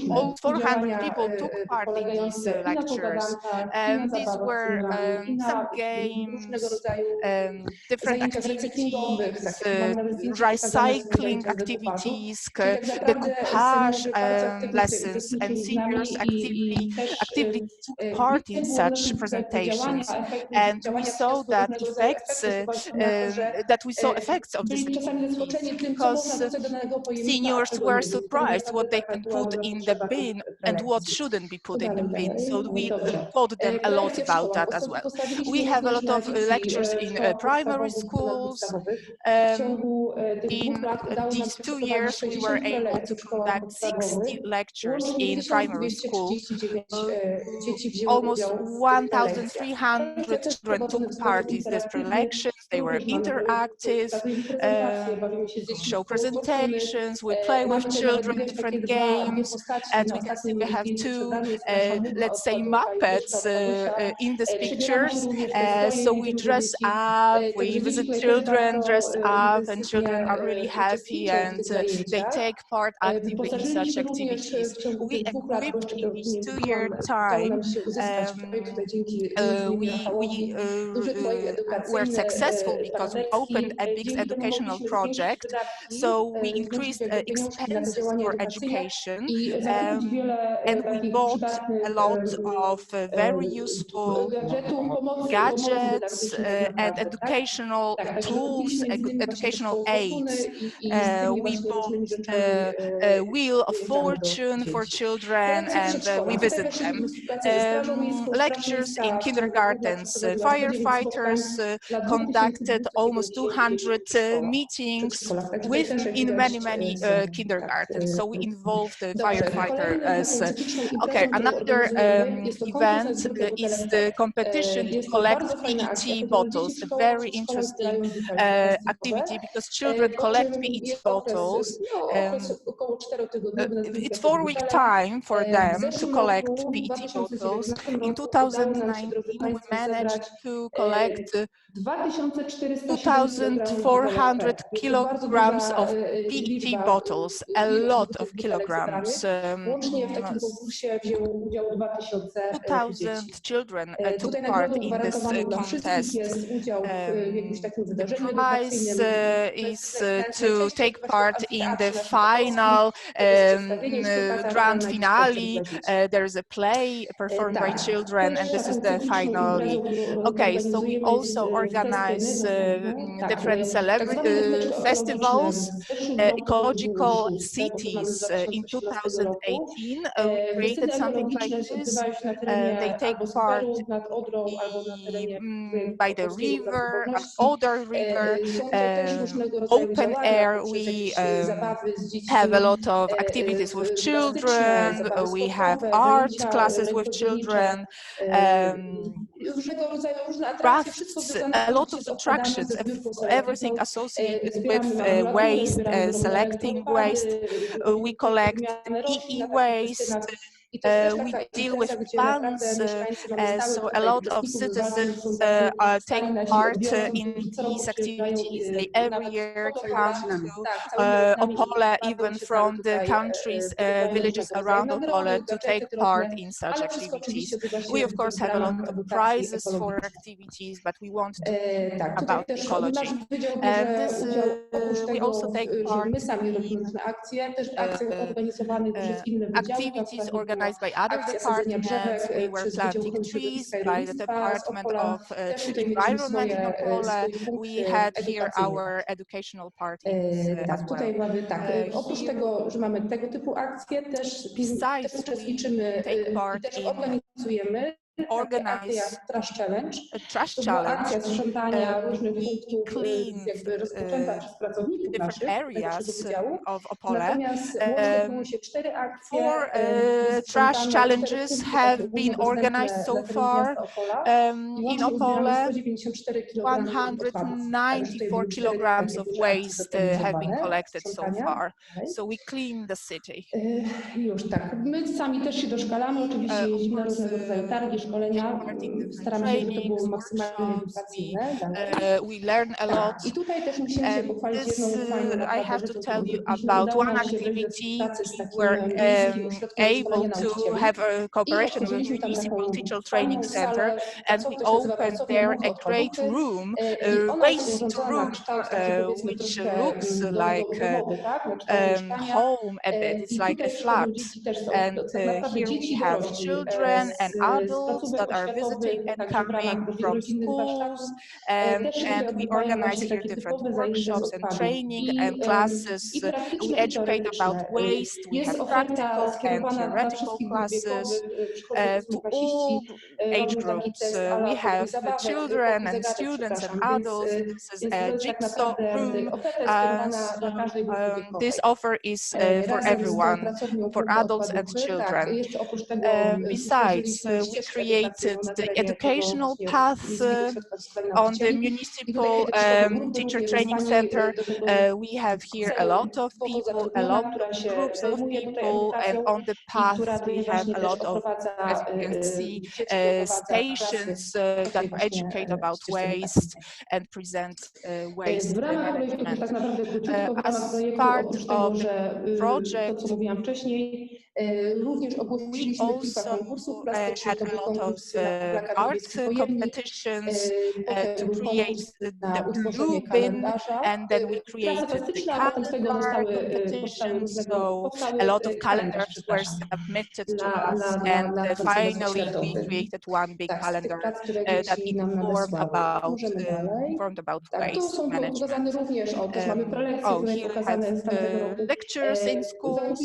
all 400 people took part in these lectures. These were some games, different activities, recycling activities, decoupage lessons, and seniors actively took part in such presentations. And we saw that effects of these activities because seniors were surprised what they can put in the bin and what shouldn't be put in the bin. So we taught them a lot about that as well. We have a lot of lectures in primary schools. In these 2 years, we were able to conduct 60 lectures in primary school. Almost 1,300 children took part in these lectures. They were interactive, show presentations, we play with children, different games. As we can see, we have two, let's say, Muppets in these pictures. So we dress up, we visit children dressed up, and children are really happy and they take part actively in such activities. We equipped in this 2-year time, we were successful because we opened a big educational project. So we increased expenses for education, and we bought a lot of very useful gadgets and educational tools, educational aids. We bought a wheel of fortune for children, and we visit them. Lectures in kindergartens. Firefighters conducted almost 200 meetings in many kindergartens. So we involve the Dobrze, firefighter kolejną as taką cykliczną okay. imprezą, którą Another organizujemy, jest to konkurs na event zbiórkę is butelek the PET. competition to Jest to collect bardzo fajna akcja, PET ponieważ dzieci bottles. w A szkołach, very przedszkolach interesting zbierają butelki plastikowe, activity because children po collect czym PET jest bottles. okres około 4-tygodniowy na zbiórkę It's tych 4-week butelek. time for W them to zeszłym collect roku, w PET bottles. 2019 In roku udało nam się, 2019, drodzy we Państwo, managed zebrać to collect 2407 kg butelek 2,400 PET. Jest to bardzo kilograms duża of liczba, PET bottles, a ilość lot of butelek zebranych. kilograms. Łącznie w takim konkursie wzięło udział 2000 dzieci. 2,000 children took Tutaj part nagrodą in this gwarantowaną dla wszystkich contest. jest udział w jakimś takim The wydarzeniu prize edukacyjnym. is to take part in the final grand finale. There is a play performed by children, and this is the finale. Okay, so we also organize different festivals, ecological cities. In 2018, we created something like this. They take part by the river, Oder River, open air. We have a lot of activities with children. We have art classes with children. Crafts, a lot of attractions, everything associated with waste, selecting waste. We collect e-waste. We deal with plants, so a lot of citizens take part in these activities. They every year come to Opole, even from the countries, villages around Opole, to take part in such activities. We, of course, have a lot of prizes for activities, but we want to think about ecology. And this, we also take part in activities organized by other departments. We were planting trees by the Department of Environment in Opole. We had here our educational parties as well. Tutaj mamy oprócz tego, że mamy tego typu akcje, też uczestniczymy, też organizujemy akcję jak Trash Challenge. To była akcja sprzątania różnych punktów rozpoczęta przez pracowników naszych wydziału. Natomiast łącznie odbyły się 4 akcje. 4 trash challenges have been organized so far in Opole. 194 kilograms of waste have been collected so far. So we clean the city. Już tak. My sami też się doszkalamy. Oczywiście jeździmy na różnego rodzaju targi, szkolenia. Staramy się, żeby to było maksymalnie edukacyjne. We learn a lot. I tutaj też musimy się pochwalić jedną fajną I have to tell you about one activity. We were able to have a cooperation with Municipal Teacher Training Center, and we opened there a great room, waste room, which looks like home a bit. It's like a flat. And here we have children and adults that are visiting and coming from schools, and we organize here different workshops and training and classes. We educate about waste. We have practical and theoretical classes to all age groups. We have children and students and adults. This is a jigsaw room. This offer is for everyone, for adults and children. Besides, we created the educational path on the Municipal Teacher Training Center. We have here a lot of people, a lot of groups of people, and on the path we have a lot of, as you can see, stations that educate about waste and present waste management. As part of the project, we also had a lot of art competitions to create the blue bin, and then we created the calendar competition. So a lot of calendars were submitted to us, and finally we created one big calendar that informed about waste management. Oh, here we have lectures in schools.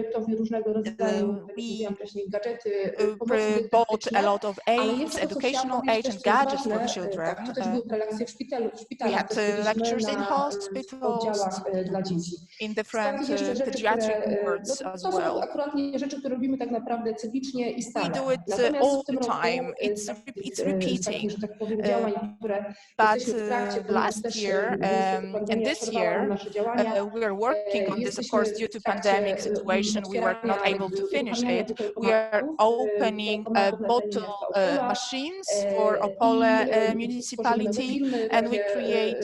projektowi różnego rodzaju, tak jak mówiłam wcześniej, gadżety, pomocy bought a dydaktyczne, lot of ale aids, jeszcze to, co chciałam educational powiedzieć aids też, and co jest gadgets for ważne, children. tak, to też były prelekcje w We szpitalach, had też byliśmy lectures in na hospitals, oddziałach dla dzieci. in Z different takich jeszcze rzeczy, pediatric które, wards no, as to są well. akurat nie rzeczy, które robimy tak naprawdę cyklicznie i We stale. do it Natomiast all w tym the roku time. It's z takich, że repeating. tak powiem, działań, które But jesteśmy w trakcie, ponieważ last też year and pandemia this przerwała nam year, nasze działania. we are working on this. Of Jesteśmy course, due to w trakcie pandemic situation, we were not otwierania, able to finish uruchamiania it. tutaj We are automatów, opening automatów na terenie bottle miasta Opola. machines for I Opole tworzymy nowe municipality, filmy, and we takie create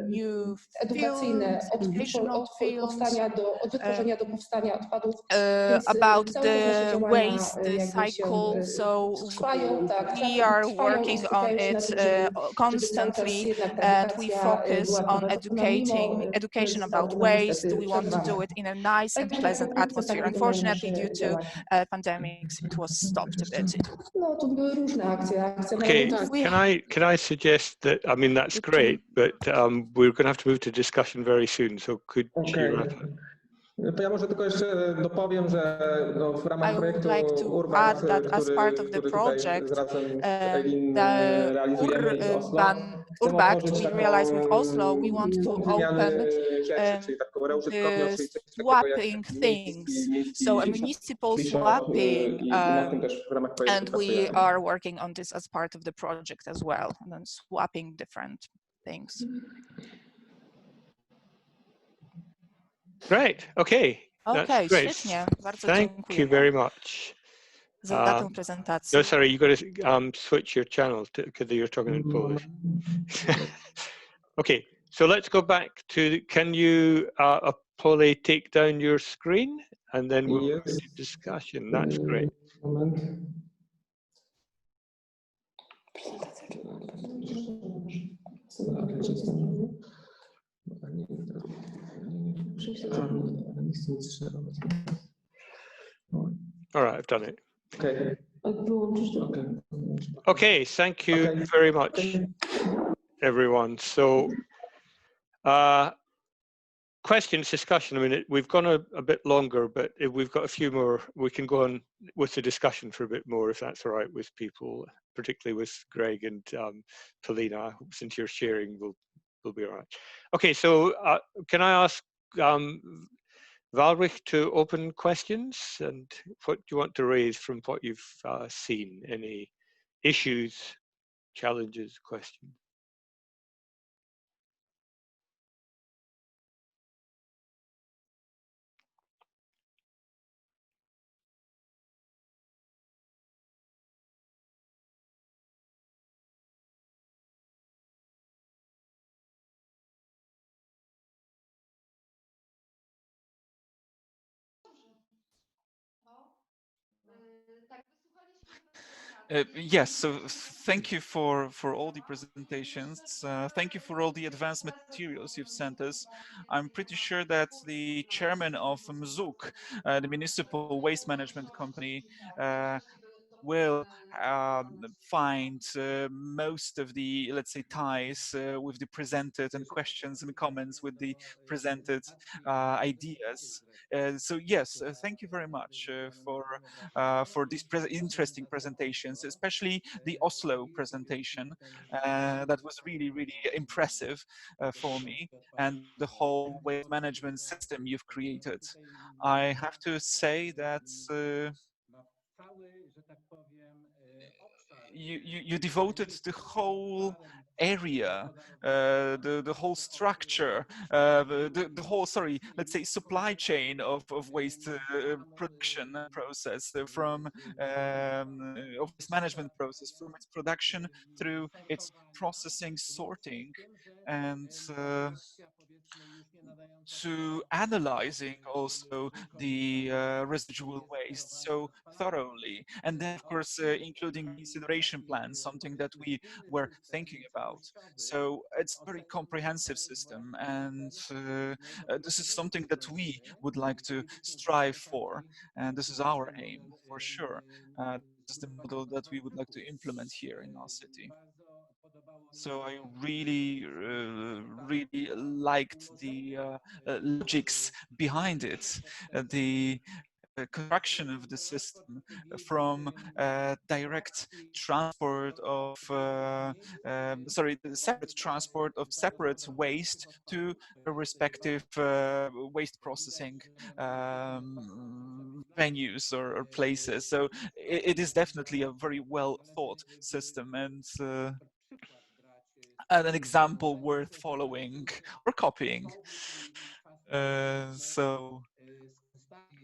new edukacyjne, films, educational films od wytworzenia do powstania odpadów. about Cały czas nasze the działania waste jakby się cycle. So trwają, tak, we are trwają i working on skupiają się na it tym, żeby cały czas constantly, jednak ta and we edukacja focus była on prowadzona mimo education że zostało about to nam waste. niestety We want to do przerwane. it in a nice and Także pleasant pokrótce tak atmosphere. wyglądają Unfortunately, nasze due to działania. pandemics, it was stopped a bit. No, to były różne akcje. Akcja Okay, narodów. can I suggest that, I mean, that's great, but we're going to have to move to discussion very soon, so could you wrap up? To ja może tylko jeszcze dopowiem, że no, w ramach I would projektu like to Urban, add that as part of the który tutaj project, razem z Elin the realizujemy z Oslo, chcemy Urbact otworzyć we taką realized with Oslo, we want to punkt wymiany open rzeczy, czyli taką reużytkownię, the czyli coś takiego jak swapping things. miejski So a municipal free shop, swapping, i nad tym też w ramach projektu and we pracujemy. are working on this as part of the project as well, and then swapping different things. Great, okay. Okay, That's great. świetnie, bardzo Thank you dziękujemy very much. za tę prezentację. No, sorry, you got to switch your channel because you're talking in Polish. Okay, so let's go back to, can you, Apollo, take down your screen and then we'll move to discussion. That's great. Moment. All right, I've done it. Okay. Okay, thank you very much, everyone. So, questions, discussion. I mean, we've gone a bit longer, but if we've got a few more, we can go on with the discussion for a bit more, if that's all right with people, particularly with Greg and Polina. Since you're sharing, we'll be all right. Okay, so can I ask Walbrzych to open questions, and what do you want to raise from what you've seen? Any issues, challenges, questions? Yes, so thank you for all the presentations. Thank you for all the advanced materials you've sent us. I'm pretty sure that the chairman of MZUK, the Municipal Waste Management Company, will find most of the, let's say, ties with the presented and questions and comments with the presented ideas. So yes, thank you very much for these interesting presentations, especially the Oslo presentation. That was really, really impressive for me, and the whole waste management system you've created. I have to say that you devoted the whole area, the whole structure, the whole, sorry, let's say supply chain of waste production process, from of this management process, from its production through its processing, sorting, and to analyzing also the residual waste so thoroughly, and then of course including the incineration plan, something that we were thinking about. So it's a very comprehensive system, and this is something that we would like to strive for, and this is our aim for sure. This is the model that we would like to implement here in our city. So I really, really liked the logics behind it, the construction of the system from direct transport of the separate transport of separate waste to the respective waste processing venues or places. So it is definitely a very well thought system, and an example worth following or copying. So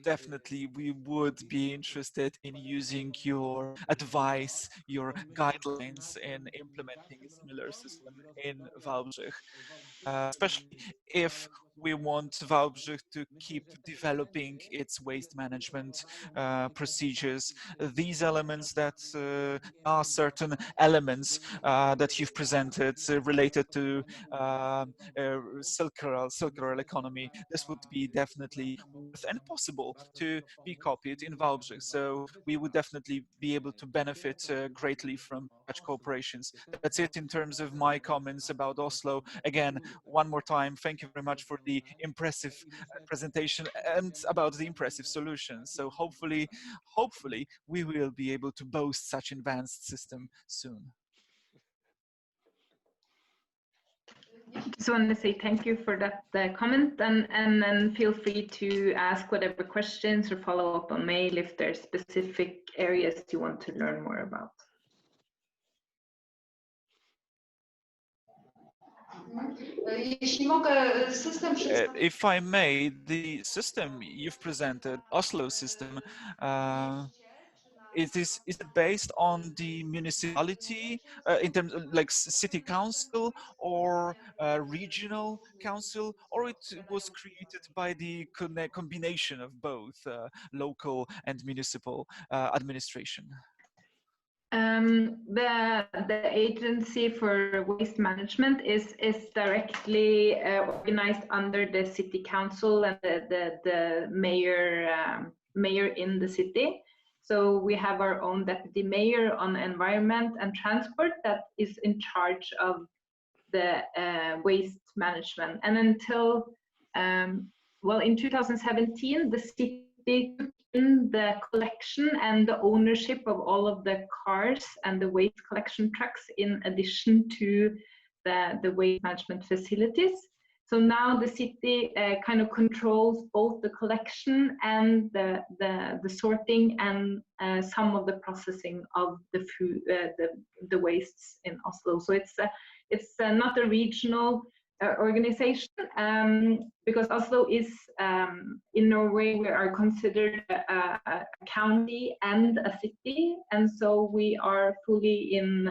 definitely we would be interested in using your advice, your guidelines in implementing a similar system in Walbrzych, especially if we want Walbrzych to keep developing its waste management procedures. These elements that are certain elements that you've presented related to circular economy, this would be definitely worth and possible to be copied in Walbrzych. So we would definitely be able to benefit greatly from such cooperations. That's it in terms of my comments about Oslo. Again, one more time, thank you very much for the impressive presentation and about the impressive solutions. So hopefully we will be able to boast such advanced system soon. Just want to say thank you for that comment, and then feel free to ask whatever questions or follow up on mail if there's specific areas you want to learn more about. If I may, the system you've presented, Oslo system, is it based on the municipality in terms of like city council or regional council, or it was created by the combination of both local and municipal administration? The agency for waste management is directly organized under the city council and the mayor in the city. So we have our own deputy mayor on environment and transport that is in charge of the waste management. And until well, in 2017, the city took in the collection and the ownership of all of the cars and the waste collection trucks in addition to the waste management facilities. So now the city kind of controls both the collection and the sorting and some of the processing of the food, the wastes in Oslo. So it's not a regional organization, because Oslo is in Norway, we are considered a county and a city, and so we are fully in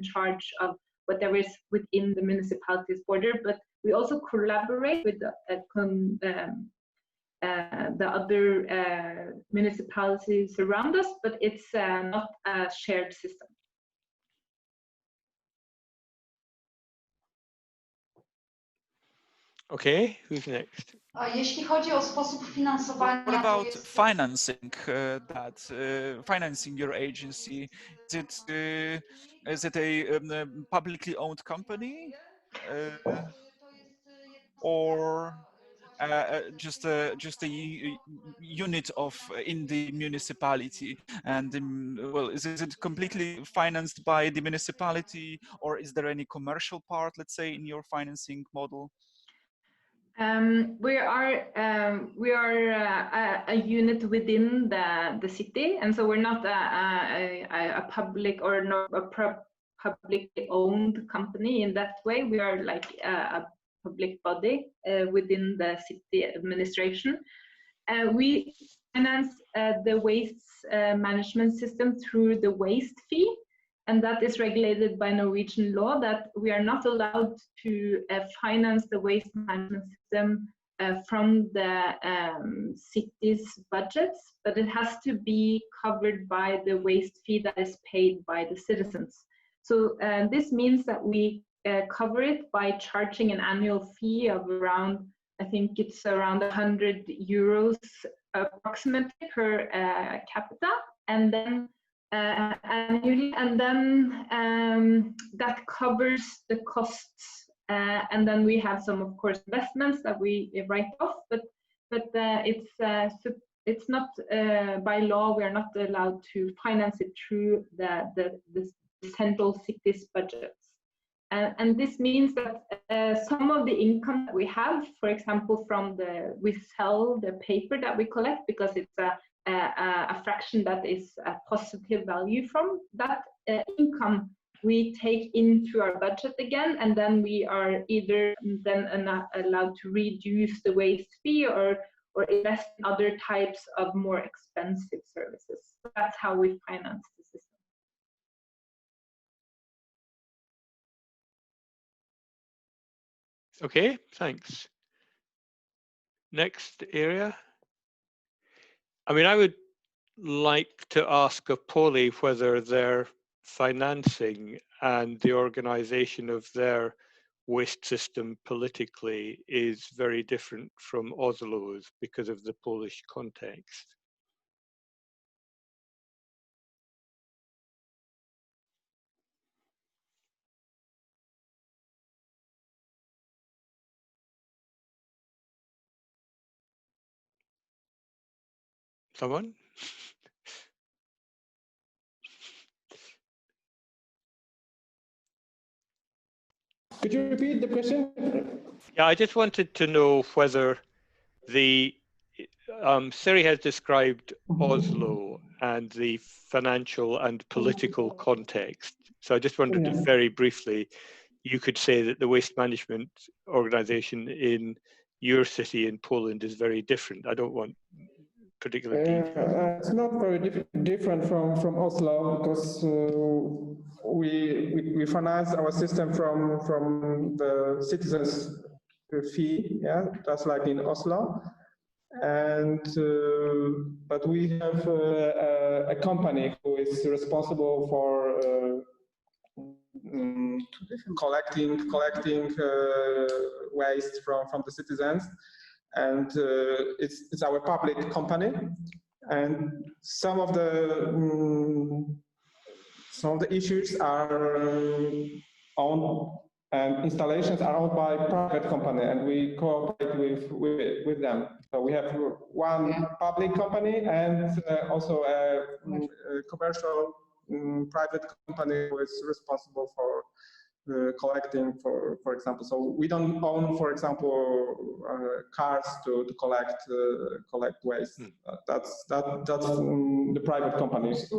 charge of whatever is within the municipality's border. But we also collaborate with the other municipalities around us, but it's not a shared system. Okay, who's next? Jeśli chodzi o sposób finansowania, what about financing financing your agency? Is it a publicly owned company, or just a unit of in the municipality? And well, is it completely financed by the municipality, or is there any commercial part, let's say, in your financing model? We are a unit within the city, and so we're not a public or not a publicly owned company in that way. We are like a public body within the city administration. We finance the waste management system through the waste fee, and that is regulated by Norwegian law, that we are not allowed to finance the waste management system from the city's budgets, but it has to be covered by the waste fee that is paid by the citizens. So this means that we cover it by charging an annual fee of around, I think it's around 100 euros approximately per capita, and then annually, and then that covers the costs, and then we have some, of course, investments that we write off, but it's it's not by law, we are not allowed to finance it through the central city's budgets. And this means that some of the income that we have, for example, we sell the paper that we collect because it's a fraction that is a positive value from that income we take into our budget again, and then we are either then allowed to reduce the waste fee or invest in other types of more expensive services. So that's how we finance the system. Okay, thanks. Next area. I mean, I would like to ask Apolli whether their financing and the organization of their waste system politically is very different from Oslo's because of the Polish context. Someone? Could you repeat the question? Yeah, I just wanted to know whether the Siri has described Oslo and the financial and political context. So I just wondered if very briefly you could say that the waste management organization in your city in Poland is very different. I don't want particular details. It's not very different from Oslo because we finance our system from the citizens' fee, yeah, just like in Oslo. And but we have a company who is responsible for collecting waste from the citizens, and it's our public company, and some of the issues are owned and installations are owned by private company, and we cooperate with them. So we have one public company and also a commercial private company who is responsible for collecting, for example. So we don't own, for example, cars to collect waste. That's the private companies.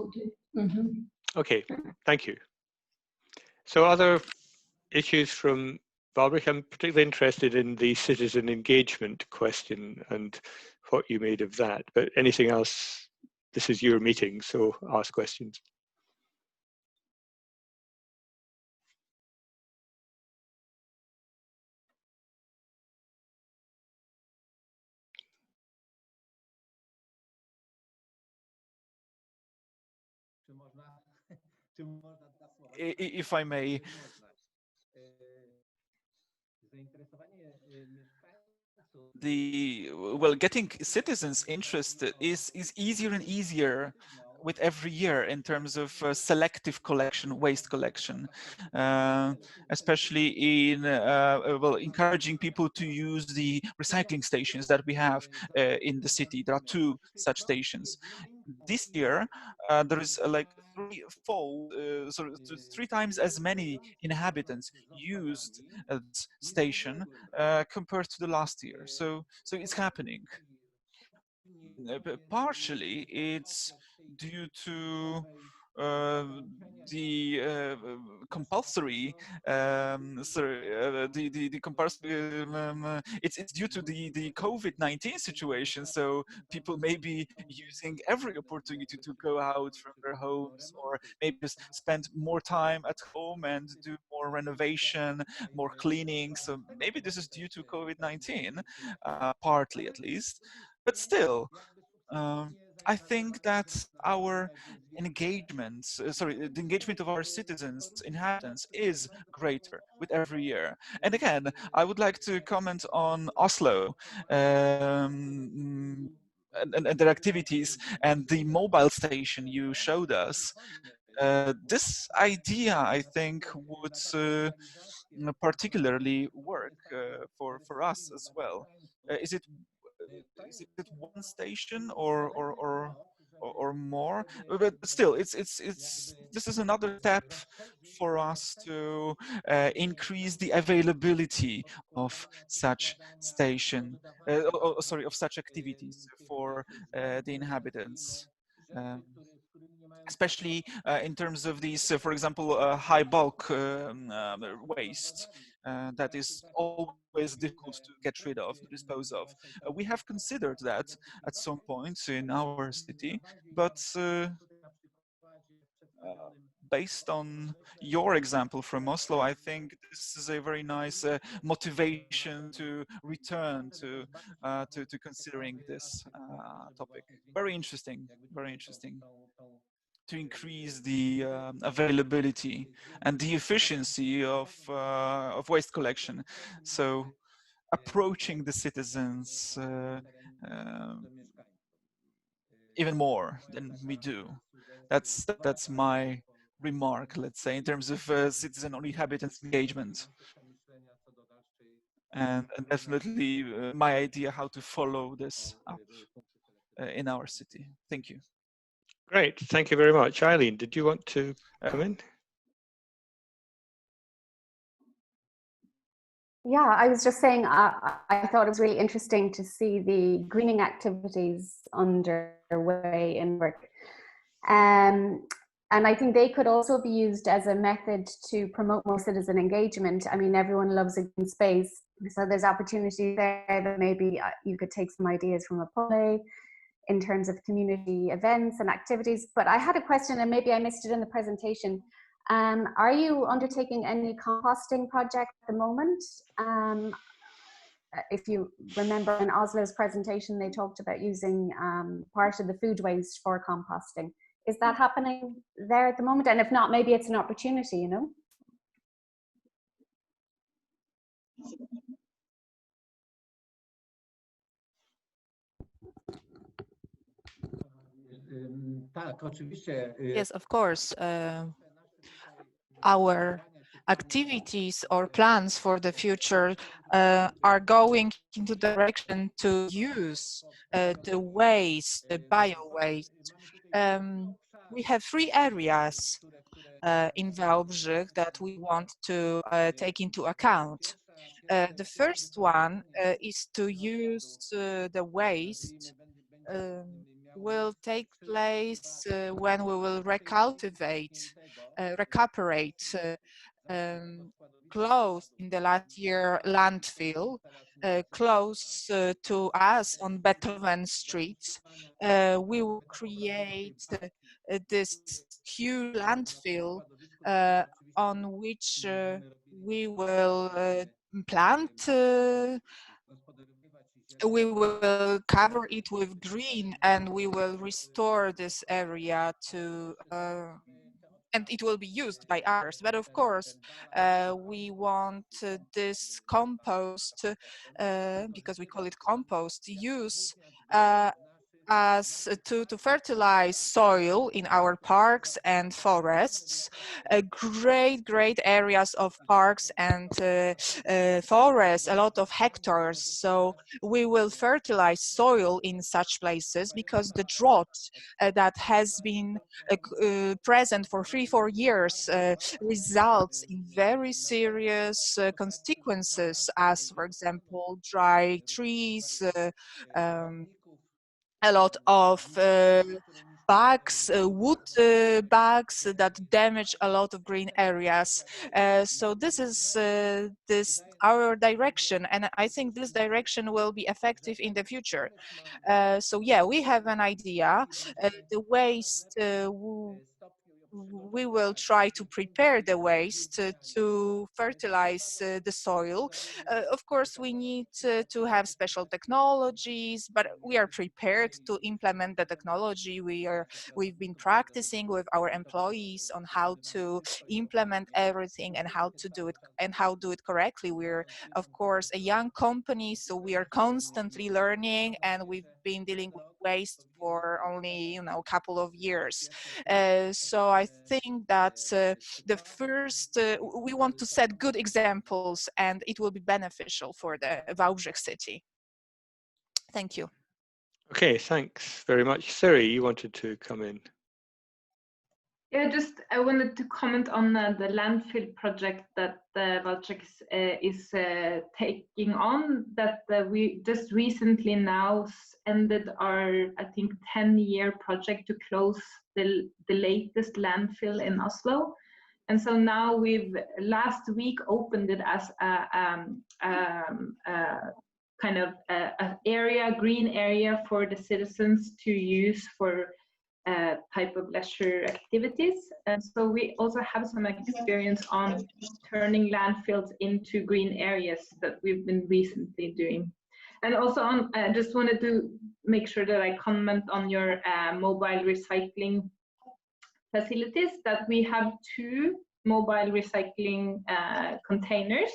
Okay, thank you. So other issues from Walbrzych? I'm particularly interested in the citizen engagement question and what you made of that, but anything else, this is your meeting, so ask questions. If I may, getting citizens interested is easier and easier with every year in terms of selective collection, waste collection, especially in encouraging people to use the recycling stations that we have in the city. There are 2 such stations. This year, there is like 3-fold, so 3 times as many inhabitants used this station compared to the last year. So it's happening. Partially, it's due to the compulsory the compulsory it's due to the COVID-19 situation, so people may be using every opportunity to go out from their homes, or maybe just spend more time at home and do more renovation, more cleaning. So maybe this is due to COVID-19, partly at least, but still I think that our engagement, the engagement of our citizens, inhabitants, is greater with every year. And again, I would like to comment on Oslo and their activities and the mobile station you showed us. This idea, I think, would particularly work for us as well. Is it is it one station or more? But still, this is another step for us to increase the availability of such station, sorry, of such activities for the inhabitants. Um, Especially in terms of these, for example, high bulk waste that is always difficult to get rid of, to dispose of. We have considered that at some point in our city, but based on your example from Oslo, I think this is a very nice motivation to return to considering this topic. Very interesting, very interesting. To increase the availability and the efficiency of waste collection. So approaching the citizens even more than we do. That's my remark, let's say, in terms of citizen or inhabitants engagement. And definitely my idea how to follow this up in our city. Thank you. Great, thank you very much. Eileen, did you want to come in? Yeah, I was just saying, I thought it was really interesting to see the greening activities underway in work. And I think they could also be used as a method to promote more citizen engagement. I mean, everyone loves a green space, so there's opportunity there that maybe you could take some ideas from a play in terms of community events and activities. But I had a question, and maybe I missed it in the presentation. Are you undertaking any composting project at the moment? If you remember in Oslo's presentation, they talked about using part of the food waste for composting. Is that happening there at the moment? And if not, maybe it's an opportunity, you know? Yes, of course. Our activities or plans for the future are going into the direction to use the waste, the bio-waste. We have 3 areas in Walbrzych that we want to take into account. The first one is to use the waste will take place when we will recultivate, recuperate close in the last year landfill close to us on Beethoven Street. We will create this huge landfill on which we will plant we will cover it with green and we will restore this area to and it will be used by others. But of course, we want this compost, because we call it compost, use as to fertilize soil in our parks and forests. Great areas of parks and forests, a lot of hectares. So we will fertilize soil in such places because the drought that has been present for 3-4 years results in very serious consequences, as for example dry trees, a lot of bugs, wood bugs that damage a lot of green areas. So this is our direction, and I think this direction will be effective in the future. So yeah, we have an idea. The waste we will try to prepare the waste to fertilize the soil. Of course, we need to have special technologies, but we are prepared to implement the technology. We've been practicing with our employees on how to implement everything and how to do it correctly. We're of course a young company, so we are constantly learning, and we've been dealing with waste for only a couple of years. So I think that the first we want to set good examples, and it will be beneficial for the Walbrzych city. Thank you. Okay, thanks very much. Siri, you wanted to come in. Yeah, I wanted to comment on the landfill project that Walbrzych is taking on, that we just recently now ended our, I think, 10-year project to close the latest landfill in Oslo. And so now we've last week opened it as a kind of green area for the citizens to use for type of leisure activities. And so we also have some experience on turning landfills into green areas that we've been recently doing. And also I just wanted to make sure that I comment on your mobile recycling facilities, that we have 2 mobile recycling containers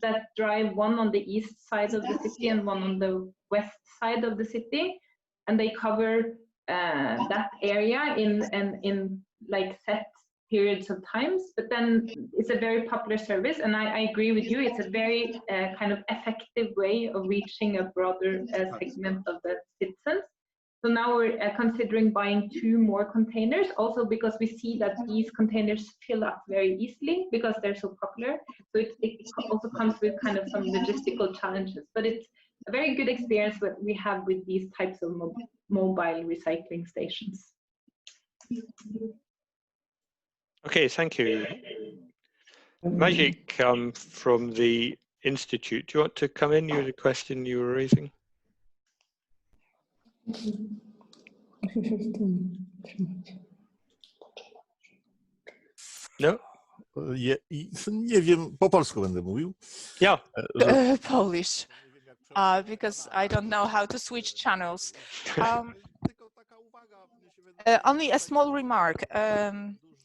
that drive, one on the east side of the city and one on the west side of the city, and they cover that area in like set periods of times. But then it's a very popular service, and I agree with you, it's a very kind of effective way of reaching a broader segment of the citizens. So now we're considering buying 2 more containers, also because we see that these containers fill up very easily because they're so popular. So it also comes with kind of some logistical challenges, but it's a very good experience that we have with these types of mobile recycling stations. Okay, thank you. Magic from the Institute. Do you want to come in? You had a question you were raising. No? Nie wiem, po polsku będę mówił. Yeah. Polish, because I don't know how to switch channels. Only a small remark.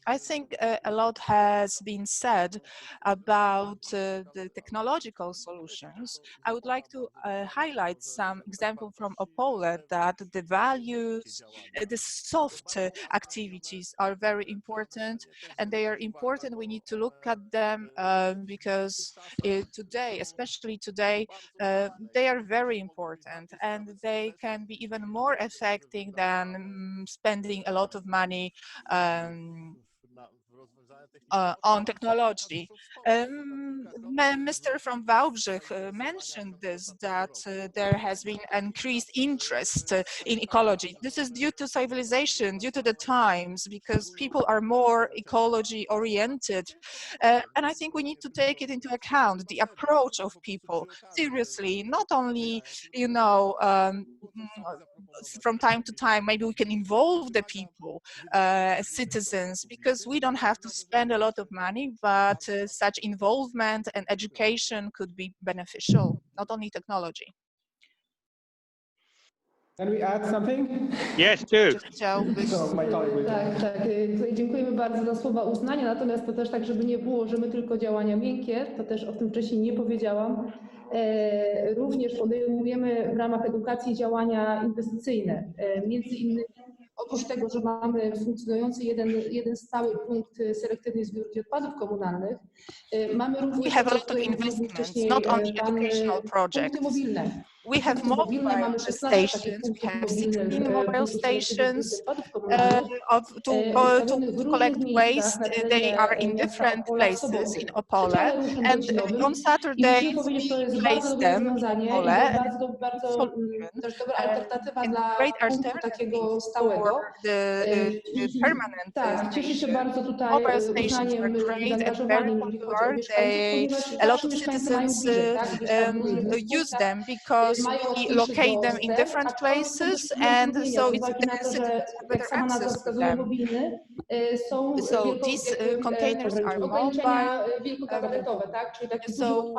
I think a lot has been said about the technological solutions. I would like to highlight some example from Opole that the values, the soft activities are very important, and they are important. We need to look at them because today, especially today, they are very important, and they can be even more effective than spending a lot of money on technology. Mr. from Walbrzych mentioned this, that there has been increased interest in ecology. This is due to civilization, due to the times, because people are more ecology oriented. And I think we need to take it into account, the approach of people, seriously, not only, you know, from time to time, maybe we can involve the people, citizens, because we don't have to spend a lot of money, but such involvement and education could be beneficial, not only technology. Can we add something? Yes, do. So my colleague will. Tak. Tutaj dziękujemy bardzo za słowa uznania, natomiast to też tak, żeby nie było, że my tylko działania miękkie, to też o tym wcześniej nie powiedziałam. Również podejmujemy w ramach edukacji działania inwestycyjne. Między innymi oprócz tego, że mamy funkcjonujący jeden stały punkt selektywnej zbiórki odpadów komunalnych, mamy również, we have a lot of investments, not only educational projects. We have mobile stations, we have 16 mobile stations to collect waste. They are in different places in Opole, and on Saturdays we place them in Opole. And great alternative for the permanent station. Mobile stations are great and very popular. A lot of citizens use them because we locate them in different places, and so the citizens have better access to them. So these containers are mobile. So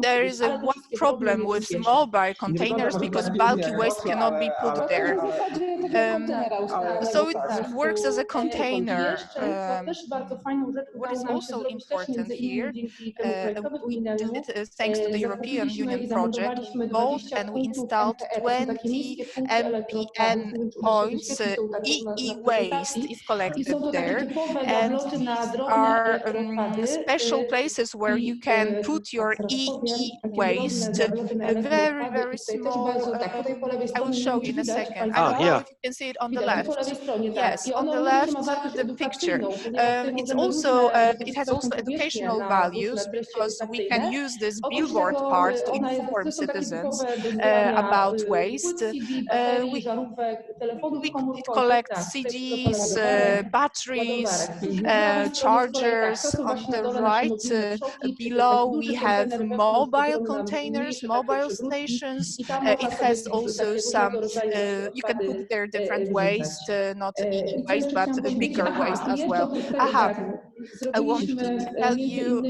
there is one problem with mobile containers because bulky waste cannot be put there. So it works as a container. What is also important here, we did it thanks to the European Union project. we bought and we installed 20 MPN points. E-waste is collected there, and these are special places where you can put your e-waste. Very, very small. I will show you in a second. I don't know if you can see it on the left. Yes, on the left, the picture. It's also it has also educational values because we can use this billboard part to inform citizens about waste. It collects CDs, batteries, chargers. On the right below we have mobile containers, mobile stations. It has also some, you can put there different waste, not e-waste, but bigger waste as well. Aha, I want to tell you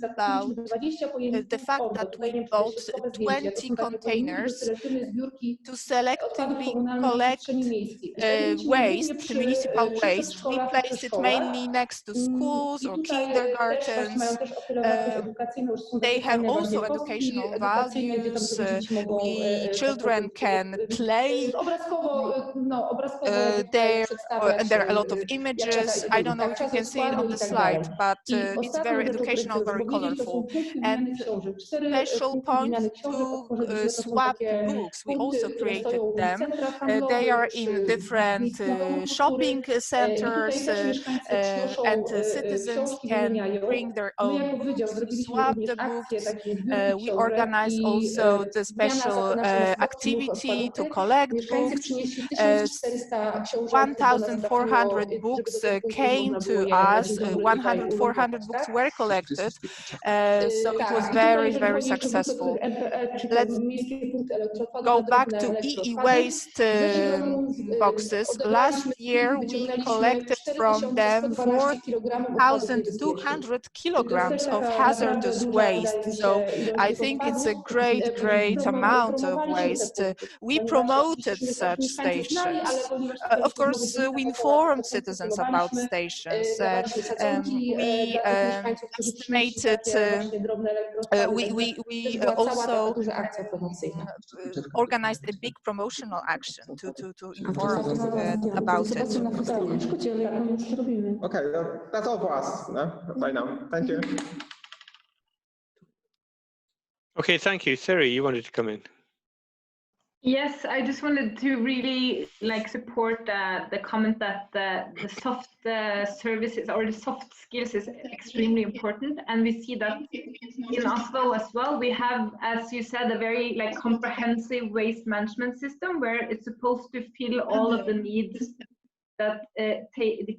about the fact that we bought 20 containers to selectively collect waste, municipal waste. We place it mainly next to schools or kindergartens. They have also educational values. Children can play there, and there are a lot of images. I don't know if you can see it on the slide, but it's very educational, very colorful. And special points to swap books. We also created them. They are in different shopping centers, and citizens can bring their own books to swap the books. We organize also the special activity to collect books. 1,400 books came to us, 400 books were collected, so it was very, very successful. Let's go back to e-waste boxes. Last year we collected from them 4,200 kilograms of hazardous waste. So I think it's a great, great amount of waste. We promoted such stations. Of course, we informed citizens about stations. We estimated, we also organized a big promotional action to inform about it. Okay, that's all for us right now. Thank you. Okay, thank you. Siri, you wanted to come in. Yes, I just wanted to really support the comment that the soft services or the soft skills is extremely important, and we see that in Oslo as well. We have, as you said, a very comprehensive waste management system where it's supposed to fill all of the needs that it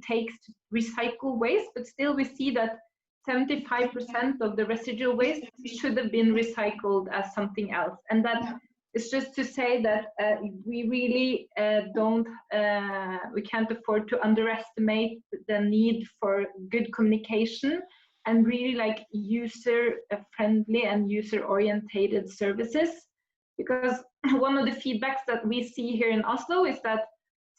takes to recycle waste, but still we see that 75% of the residual waste should have been recycled as something else, and that it's just to say that we really we can't afford to underestimate the need for good communication and really user-friendly and user-orientated services. Because one of the feedbacks that we see here in Oslo is that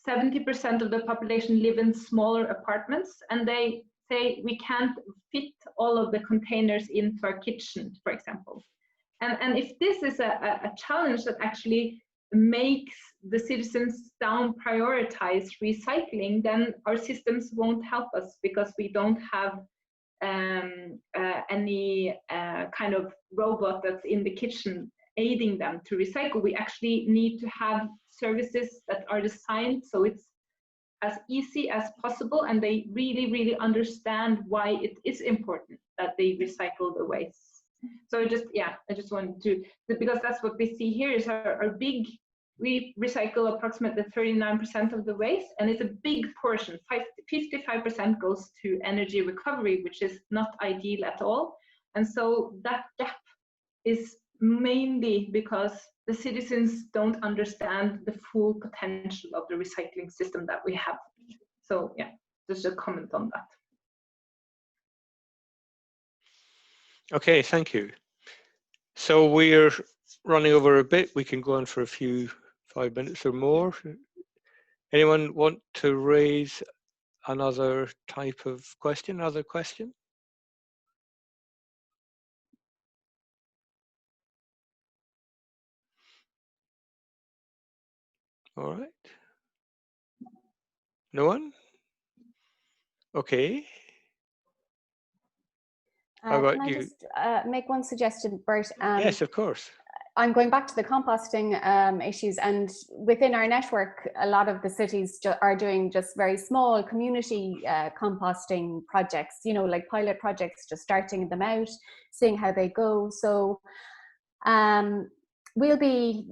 70% of the population live in smaller apartments, and they say we can't fit all of the containers into our kitchen, for example. And if this is a challenge that actually makes the citizens down prioritize recycling, then our systems won't help us because we don't have any kind of robot that's in the kitchen aiding them to recycle. We actually need to have services that are designed so it's as easy as possible, and they really, really understand why it is important that they recycle the waste. So I just wanted to, because that's what we see here is our big, we recycle approximately 39% of the waste, and it's a big portion. 55% goes to energy recovery, which is not ideal at all. And so that gap is mainly because the citizens don't understand the full potential of the recycling system that we have. So yeah, just a comment on that. Okay, thank you. So we're running over a bit. We can go on for 5 minutes or more. Anyone want to raise another type of question, another question? All right. No one? Okay. How about can I you? just make one suggestion, Bert? Yes, of course. I'm going back to the composting issues, and within our network, a lot of the cities are doing just very small community composting projects, you know, like pilot projects, just starting them out, seeing how they go. So we'll be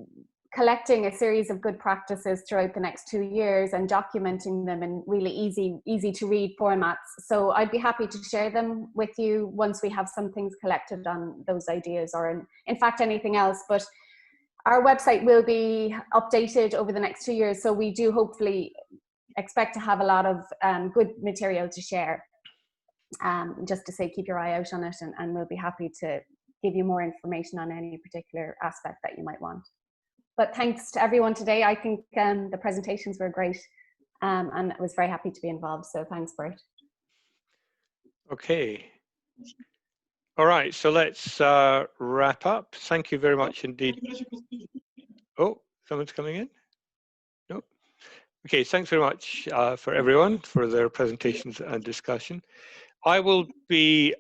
collecting a series of good practices throughout the next 2 years and documenting them in really easy to read formats. So I'd be happy to share them with you once we have some things collected on those ideas, or in fact anything else. But our website will be updated over the next 2 years, so we do hopefully expect to have a lot of good material to share. Just to say, keep your eye out on it, and we'll be happy to give you more information on any particular aspect that you might want. But thanks to everyone today. I think the presentations were great, and I was very happy to be involved. So thanks, Bert. Okay. All right, so let's wrap up. Thank you very much indeed. Oh, someone's coming in? No? Okay, thanks very much for everyone for their presentations and discussion. I will be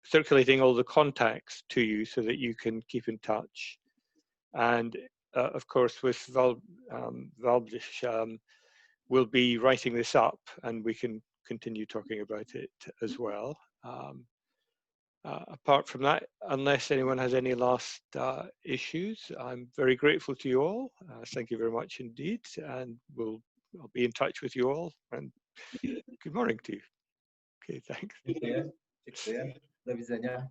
circulating all the contacts to you so that you can keep in touch. And of course, with Walbrzych, we'll be writing this up, and we can continue talking about it as well. Apart from that, unless anyone has any last issues, I'm very grateful to you all. Thank you very much indeed, and I'll be in touch with you all. And good morning to you. Okay, thanks. Dziękuję. Do widzenia.